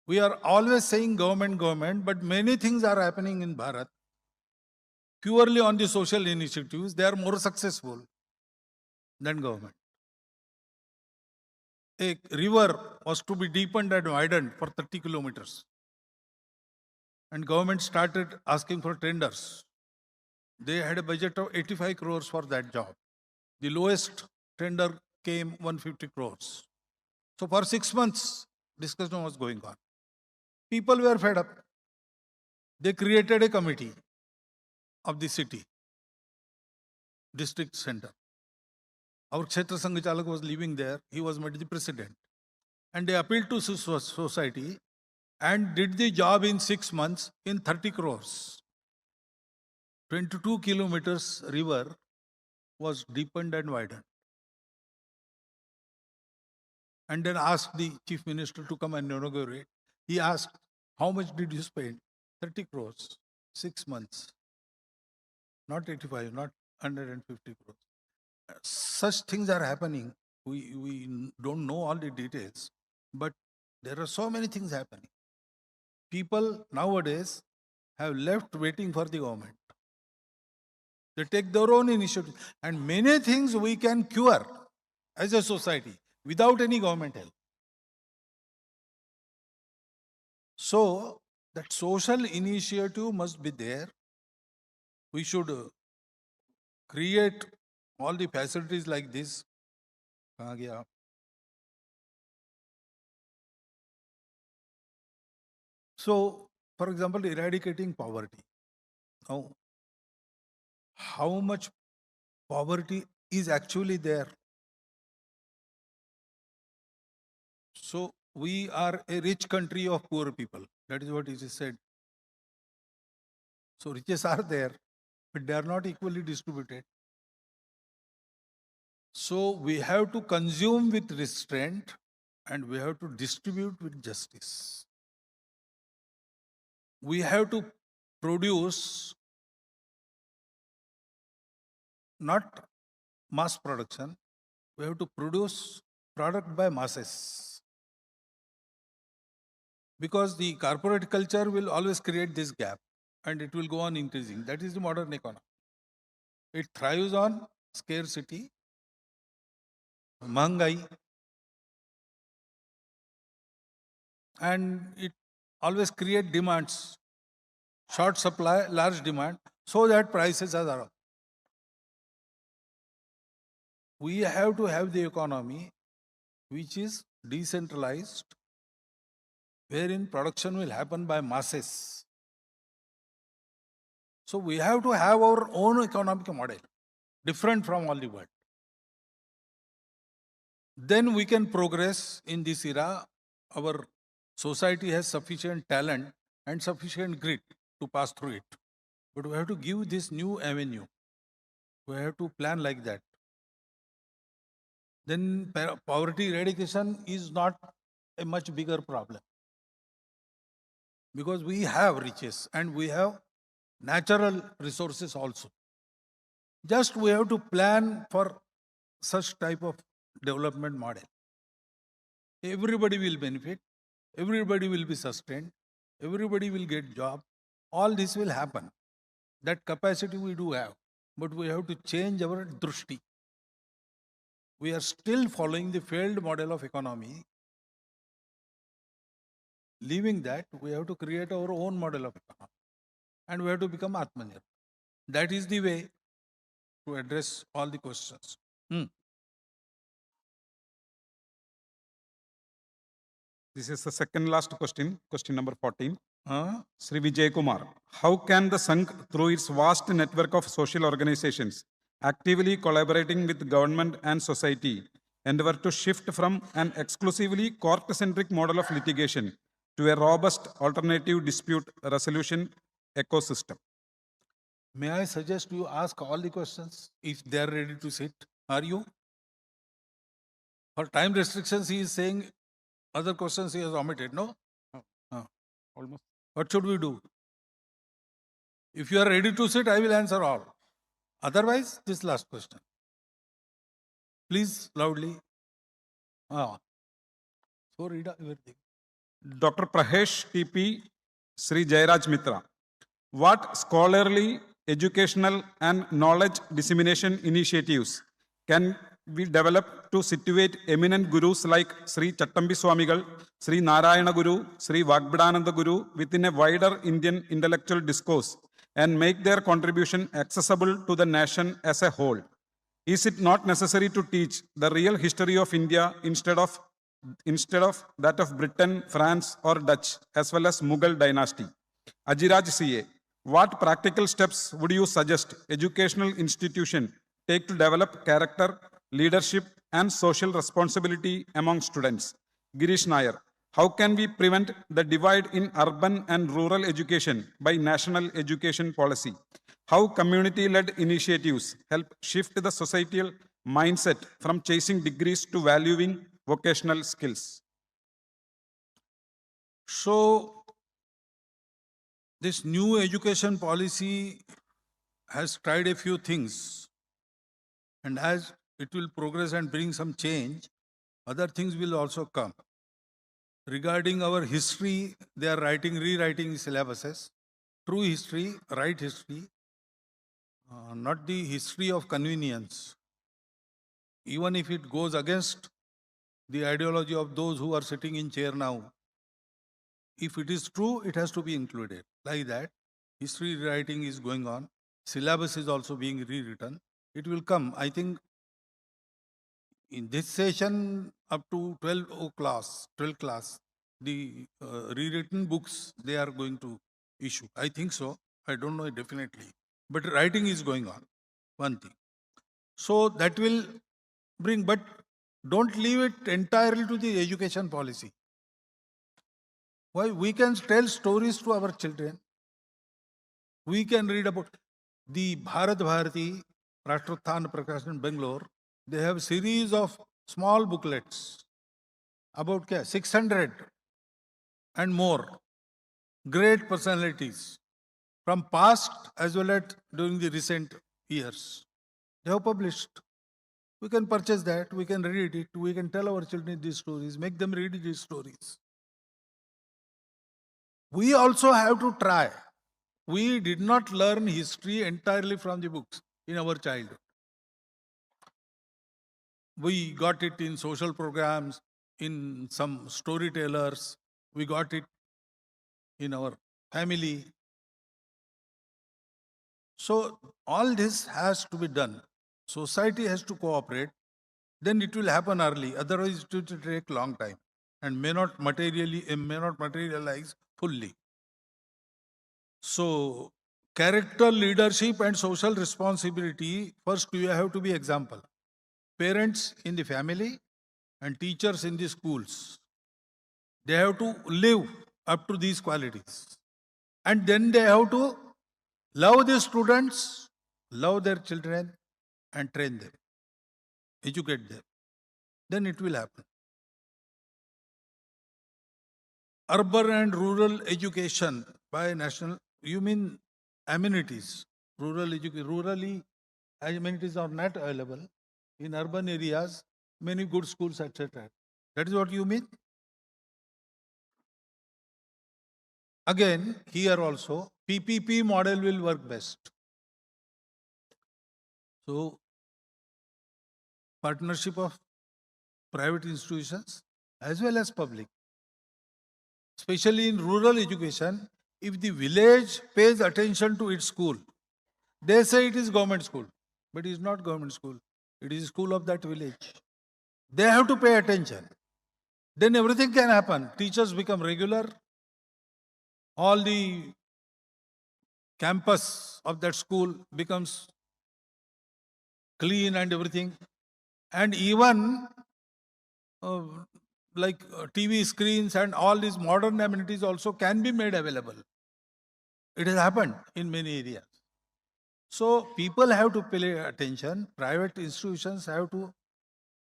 We are always saying government, but many things are happening in Bharat purely on the social initiatives. They are more successful than government. A river was to be deepened and widened for 30 kilometers. And government started asking for tenders. They had a budget of 85 crores for that job. The lowest tender came 150 crores. So for 6 months, discussion was going on. People were fed up. They created a committee of the city, district center. Our Kshetra Sanghchalak was living there. He was made the president. And they appealed to society and did the job in 6 months in 30 crores. 22 kilometers river was deepened and widened. And then asked the chief minister to come and inaugurate. He asked, how much did you spend? 30 crores, 6 months. Not 85, not 150 crores. Such things are happening. We don't know all the details, but there are so many things happening. People nowadays have left waiting for the government. They take their own initiative. And many things we can cure as a society without any government help. So, that social initiative must be there. We should create all the facilities like this. So, for example, eradicating poverty. Now, how much poverty is actually there. So we are a rich country of poor people. That is what it is said. So riches are there, but they are not equally distributed. So we have to consume with restraint and we have to distribute with justice. We have to produce not mass production, we have to produce product by masses. Because the corporate culture will always create this gap and it will go on increasing. That is the modern economy. It thrives on scarcity, mahangai, and it always create demands, short supply, large demand, so that prices are up. We have to have the economy which is decentralized, wherein production will happen by masses. So we have to have our own economic model, different from all the world. Then we can progress in this era. Our society has sufficient talent and sufficient grit to pass through it. But we have to give this new avenue. We have to plan like that. Then poverty eradication is not a much bigger problem. Because we have riches and we have natural resources also. Just we have to plan for such type of development model. Everybody will benefit, everybody will be sustained, everybody will get job. All this will happen. That capacity we do have, but we have to change our drushti. We are still following the failed model of economy. Leaving that, we have to create our own model of economy. And we have to become Atmanirbhar. That is the way to address all the questions. This is the second last question, question number 14. Sri Vijay Kumar, how can the Sangh, through its vast network of social organizations, actively collaborating with government and society, endeavor to shift from an exclusively court-centric model of litigation to a robust alternative dispute resolution ecosystem? May I suggest you ask all the questions if they are ready to sit? Are you? For time restrictions, he is saying other questions he has omitted, no? Almost. What should we do? If you are ready to sit, I will answer all. Otherwise, this last question. Please, loudly. So read everything. Dr. Prahesh TP, Sri Jairaj Mitra. What scholarly, educational and knowledge dissemination initiatives can we develop to situate eminent gurus like Sri Chattambi Swamigal, Sri Narayana Guru, Sri Vagbhadananda Guru within a wider Indian intellectual discourse and make their contribution accessible to the nation as a whole? Is it not necessary to teach the real history of India instead of that of Britain, France or Dutch as well as Mughal dynasty? Ajiraj CA, what practical steps would you suggest educational institution take to develop character, leadership and social responsibility among students? Girish Nair, how can we prevent the divide in urban and rural education by national education policy? How community-led initiatives help shift the societal mindset from chasing degrees to valuing vocational skills? So, this new education policy has tried a few things, and as it will progress and bring some change, other things will also come. Regarding our history, they are rewriting syllabuses. True history, right history, not the history of convenience. Even if it goes against the ideology of those who are sitting in chair now, if it is true, it has to be included. Like that, history rewriting is going on. Syllabus is also being rewritten. It will come, I think, in this session up to 12 class, the rewritten books they are going to issue. I think so. I don't know definitely. But writing is going on. One thing. So that will bring, but don't leave it entirely to the education policy. Why? We can tell stories to our children. We can read about the Bharat Bharati Rashtrothan Prakash in Bangalore. They have series of small booklets about 600 and more great personalities from past as well as during the recent years. They have published. We can purchase that, we can read it, we can tell our children these stories, make them read these stories. We also have to try. We did not learn history entirely from the books in our childhood. We got it in social programs, in some storytellers, we got it in our family. So all this has to be done. Society has to cooperate, then it will happen early. Otherwise, it will take long time and may not materialize fully. So, character, leadership, and social responsibility. First, you have to be example. Parents in the family and teachers in the schools. They have to live up to these qualities, and then they have to love the students, love their children, and train them, educate them. Then it will happen. Urban and rural education by national, you mean amenities. Rurally, amenities are not available. In urban areas, many good schools, etc. That is what you mean? Again, here also, PPP model will work best. So, partnership of private institutions as well as public. Especially in rural education, if the village pays attention to its school, they say it is government school, but it is not government school. It is school of that village. They have to pay attention. Then everything can happen. Teachers become regular. All the campus of that school becomes clean and everything. And even TV screens and all these modern amenities also can be made available. It has happened in many areas. So people have to pay attention. Private institutions have to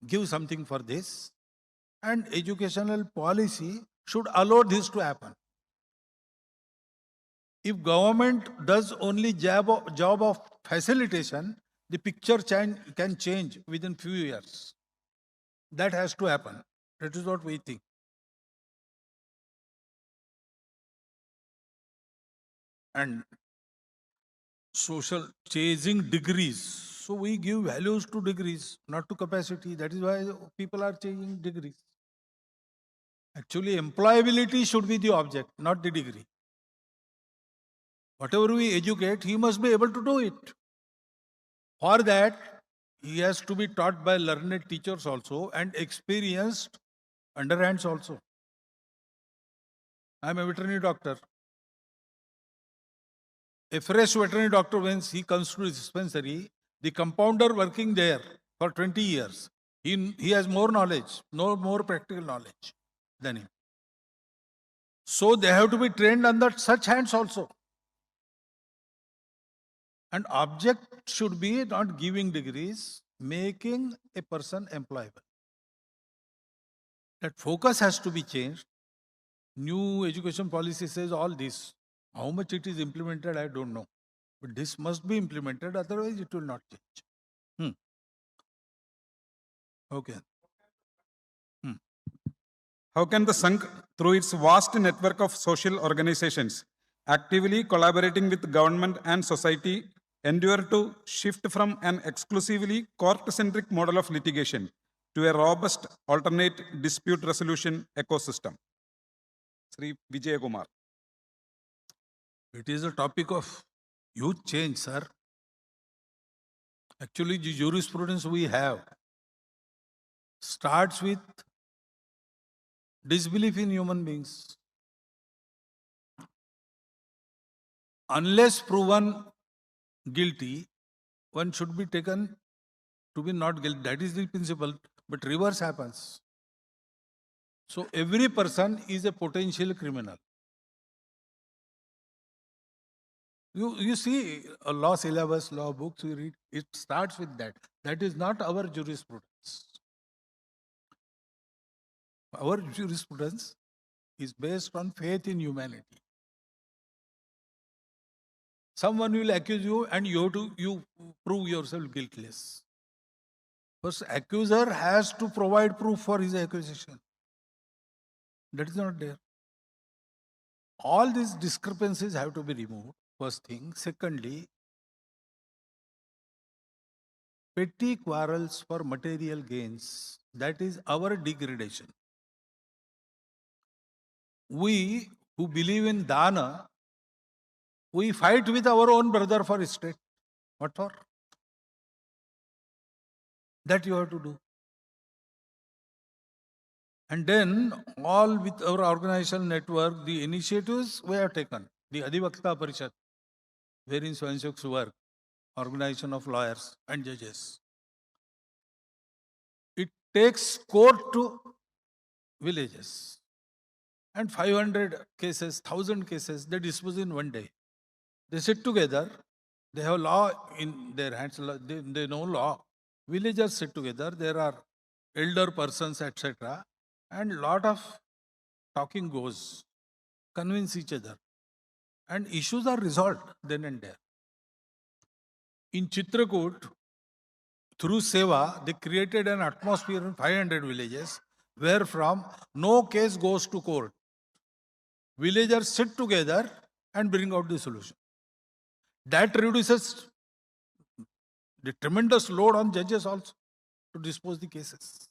give something for this. And educational policy should allow this to happen. If government does only job of facilitation, the picture can change within few years. That has to happen. That is what we think. And social chasing degrees. So we give values to degrees, not to capacity. That is why people are chasing degrees. Actually, employability should be the object, not the degree. Whatever we educate, he must be able to do it. For that, he has to be taught by learned teachers also and experienced underhands also. I am a veterinary doctor. A fresh veterinary doctor, when he comes to his dispensary, the compounder working there for 20 years, he has more knowledge, more practical knowledge than him. So they have to be trained under such hands also. And object should be not giving degrees, making a person employable. That focus has to be changed. New education policy says all this. How much it is implemented, I don't know. But this must be implemented, otherwise it will not change. Okay. How can the Sangh, through its vast network of social organizations, actively collaborating with government and society, endure to shift from an exclusively court-centric model of litigation to a robust alternate dispute resolution ecosystem? Sri Vijay Kumar. It is a topic of huge change, sir. Actually, the jurisprudence we have starts with disbelief in human beings. Unless proven guilty, one should be taken to be not guilty. That is the principle, but reverse happens. So every person is a potential criminal. You see a law syllabus, law books we read, it starts with that. That is not our jurisprudence. Our jurisprudence is based on faith in humanity. Someone will accuse you and you prove yourself guiltless. First, accuser has to provide proof for his accusation. That is not there. All these discrepancies have to be removed, first thing. Secondly, petty quarrels for material gains, that is our degradation. We who believe in dana, we fight with our own brother for estate. What for? That you have to do. And then, all with our organizational network, the initiatives we have taken, the Adhivakta Parishad, wherein Swayanshuk's work, organization of lawyers and judges. It takes court to villages. And 500 cases, 1,000 cases, they dispose in one day. They sit together, they have law in their hands, they know law. Villagers sit together, there are elder persons, etc. And lot of talking goes, convince each other. And issues are resolved then and there. In Chitrakoot, through Seva, they created an atmosphere in 500 villages where from no case goes to court. Villagers sit together and bring out the solution. That reduces the tremendous load on judges also to dispose the cases.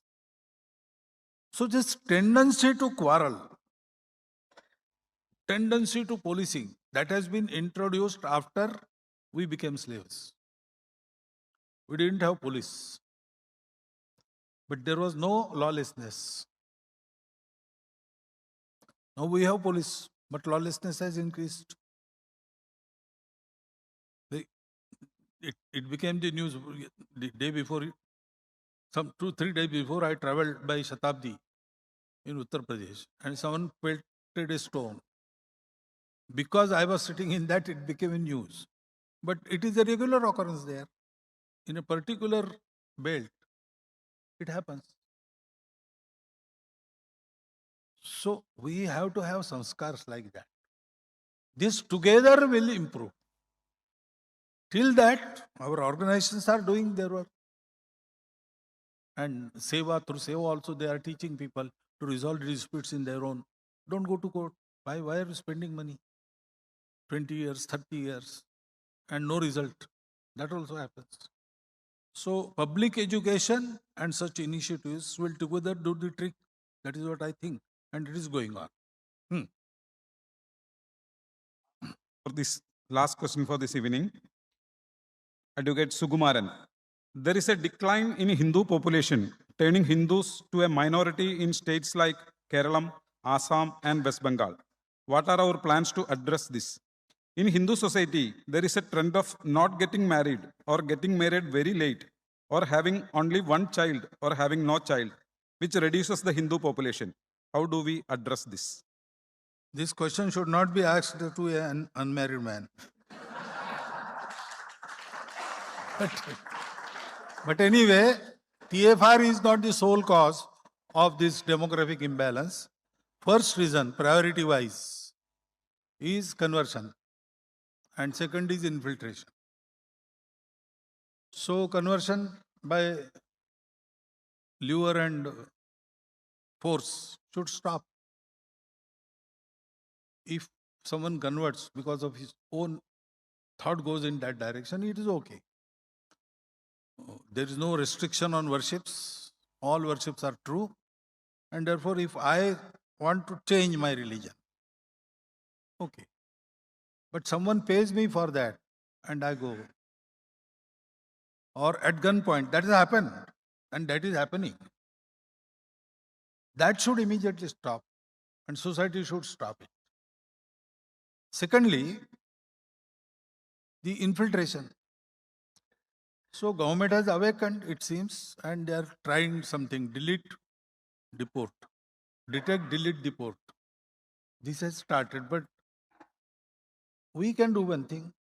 So this tendency to quarrel, tendency to policing, that has been introduced after we became slaves. We didn't have police, but there was no lawlessness. Now we have police, but lawlessness has increased. It became the news the day before, some 2-3 days before, I traveled by Shatabdi in Uttar Pradesh, and someone pelted a stone. Because I was sitting in that, it became a news. But it is a regular occurrence there. In a particular belt, it happens. So we have to have samskars like that. This together will improve. Till that, our organizations are doing their work. And Seva, through Seva also, they are teaching people to resolve disputes in their own. Don't go to court. Why are you spending money? 20 years, 30 years, and no result. That also happens. So public education and such initiatives will together do the trick. That is what I think. And it is going on. For this last question for this evening, Advocate Sugumaran. There is a decline in Hindu population, turning Hindus to a minority in states like Kerala, Assam, and West Bengal. What are our plans to address this? In Hindu society, there is a trend of not getting married or getting married very late or having only one child or having no child, which reduces the Hindu population. How do we address this? This question should not be asked to an unmarried man. But anyway, TFR is not the sole cause of this demographic imbalance. First reason, priority-wise, is conversion. And second is infiltration. So conversion by lure and force should stop. If someone converts because of his own thought goes in that direction, it is okay. There is no restriction on worships. All worships are true. And therefore, if I want to change my religion, okay. But someone pays me for that and I go. Or at gunpoint, that has happened. And that is happening. That should immediately stop. And society should stop it. Secondly, the infiltration. So government has awakened, it seems, and they are trying something, delete, deport, detect, delete, deport. This has started, but we can do one thing.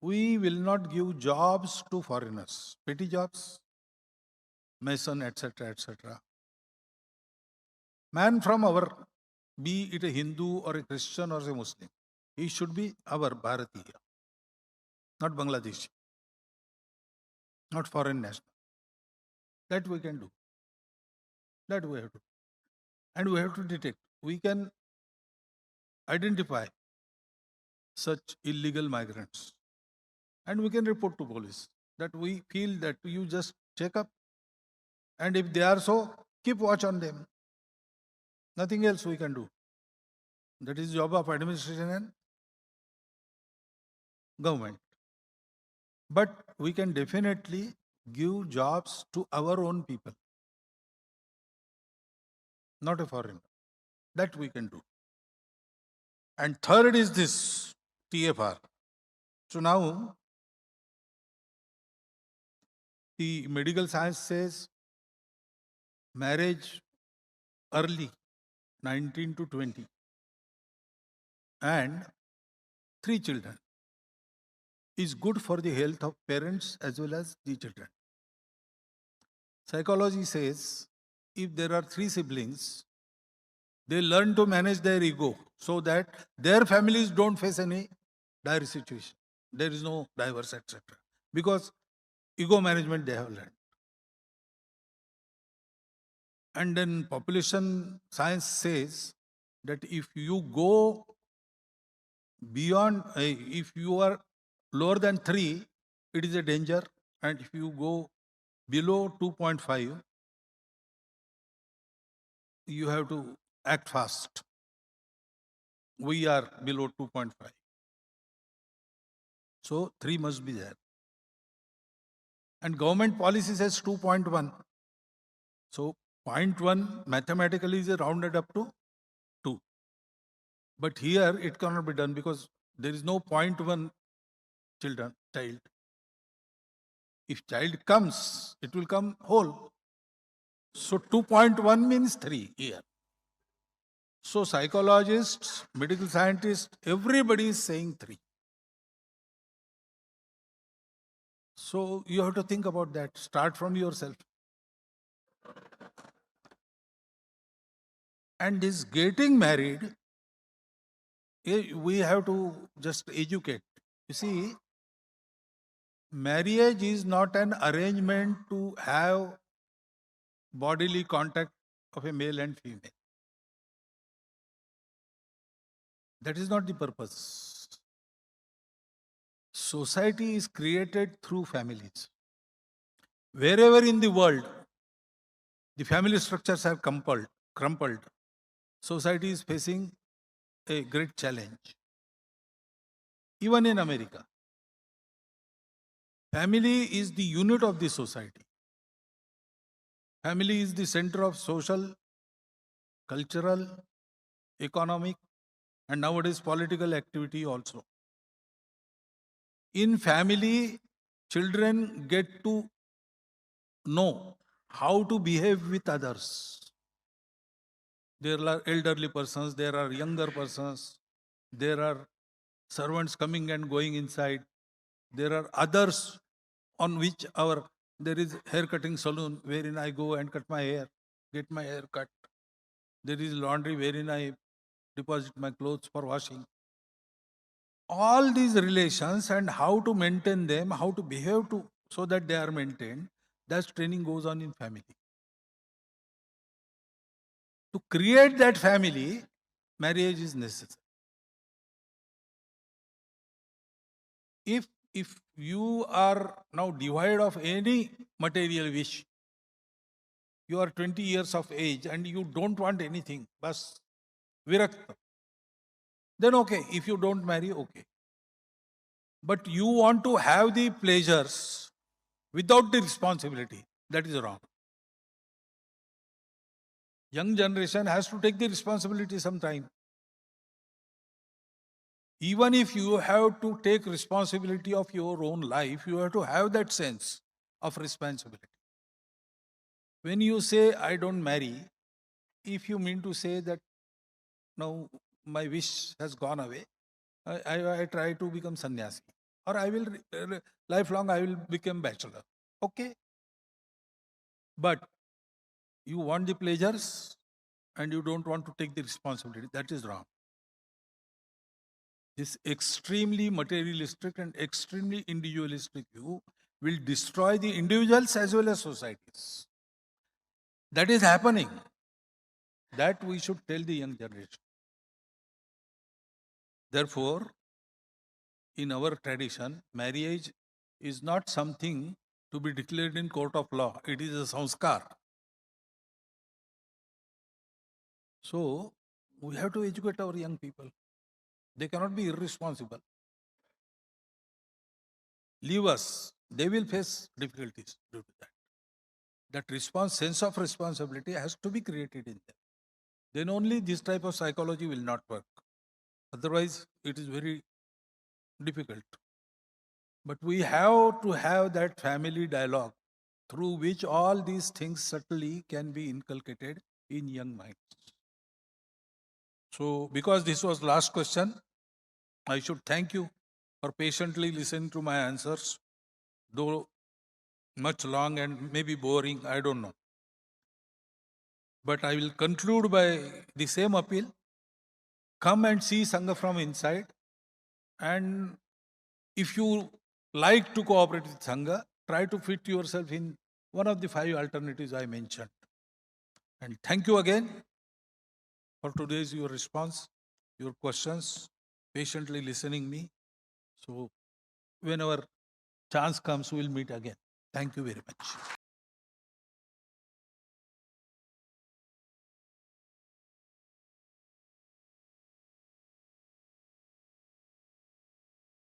We will not give jobs to foreigners, petty jobs, mason, etc., etc. Man from our, be it a Hindu or a Christian or a Muslim, he should be our Bharatiya, not Bangladeshi, not foreign national. That we can do. That we have to. And we have to detect. We can identify such illegal migrants. And we can report to police that we feel that you just check up. And if they are so, keep watch on them. Nothing else we can do. That is the job of administration and government. But we can definitely give jobs to our own people, not a foreigner. That we can do. And third is this TFR. So now the medical science says marriage early, 19 to 20, and 3 children is good for the health of parents as well as the children. Psychology says if there are 3 siblings, they learn to manage their ego so that their families don't face any dire situation. There is no divorce, etc. Because ego management they have learned. And then population science says that if you go beyond, if you are lower than 3, it is a danger. And if you go below 2.5, you have to act fast. We are below 2.5. So 3 must be there. And government policy says 2.1. So 0.1 mathematically is rounded up to 2. But here it cannot be done because there is no 0.1 child. If child comes, it will come whole. So 2.1 means 3 here. So psychologists, medical scientists, everybody is saying 3. So you have to think about that. Start from yourself. And this getting married, we have to just educate. You see, marriage is not an arrangement to have bodily contact of a male and female. That is not the purpose. Society is created through families. Wherever in the world, the family structures are crumpled. Society is facing a great challenge. Even in America, family is the unit of the society. Family is the center of social, cultural, economic, and nowadays political activity also. In family, children get to know how to behave with others. There are elderly persons, there are younger persons, there are servants coming and going inside. There are others on which there is hair cutting salon wherein I go and cut my hair, get my hair cut. There is laundry wherein I deposit my clothes for washing. All these relations and how to maintain them, how to behave so that they are maintained, that training goes on in family. To create that family, marriage is necessary. If you are now devoid of any material wish, you are 20 years of age and you don't want anything, bas virakta, then okay. If you don't marry, okay. But you want to have the pleasures without the responsibility, that is wrong. Young generation has to take the responsibility sometime. even if you have to take responsibility of your own life, you have to have that sense of responsibility. When you say, I don't marry, if you mean to say that now my wish has gone away, I try to become sannyasi, or I will lifelong I will become bachelor. Okay, but you want the pleasures and you don't want to take the responsibility. That is wrong. This extremely materialistic and extremely individualistic view will destroy the individuals as well as societies. That is happening. That we should tell the young generation. Therefore, in our tradition, marriage is not something to be declared in court of law. It is a sanskar. So, we have to educate our young people. They cannot be irresponsible. Leave us. They will face difficulties due to that. That sense of responsibility has to be created in them. Then only this type of psychology will not work. Otherwise, it is very difficult. But we have to have that family dialogue through which all these things subtly can be inculcated in young minds. So, because this was last question, I should thank you for patiently listening to my answers, though much long and maybe boring, I don't know. But I will conclude by the same appeal. Come and see Sangha from inside. And if you like to cooperate with Sangha, try to fit yourself in one of the 5 alternatives I mentioned. And thank you again for today's your response, your questions, patiently listening me. So whenever chance comes, we'll meet again. Thank you very much.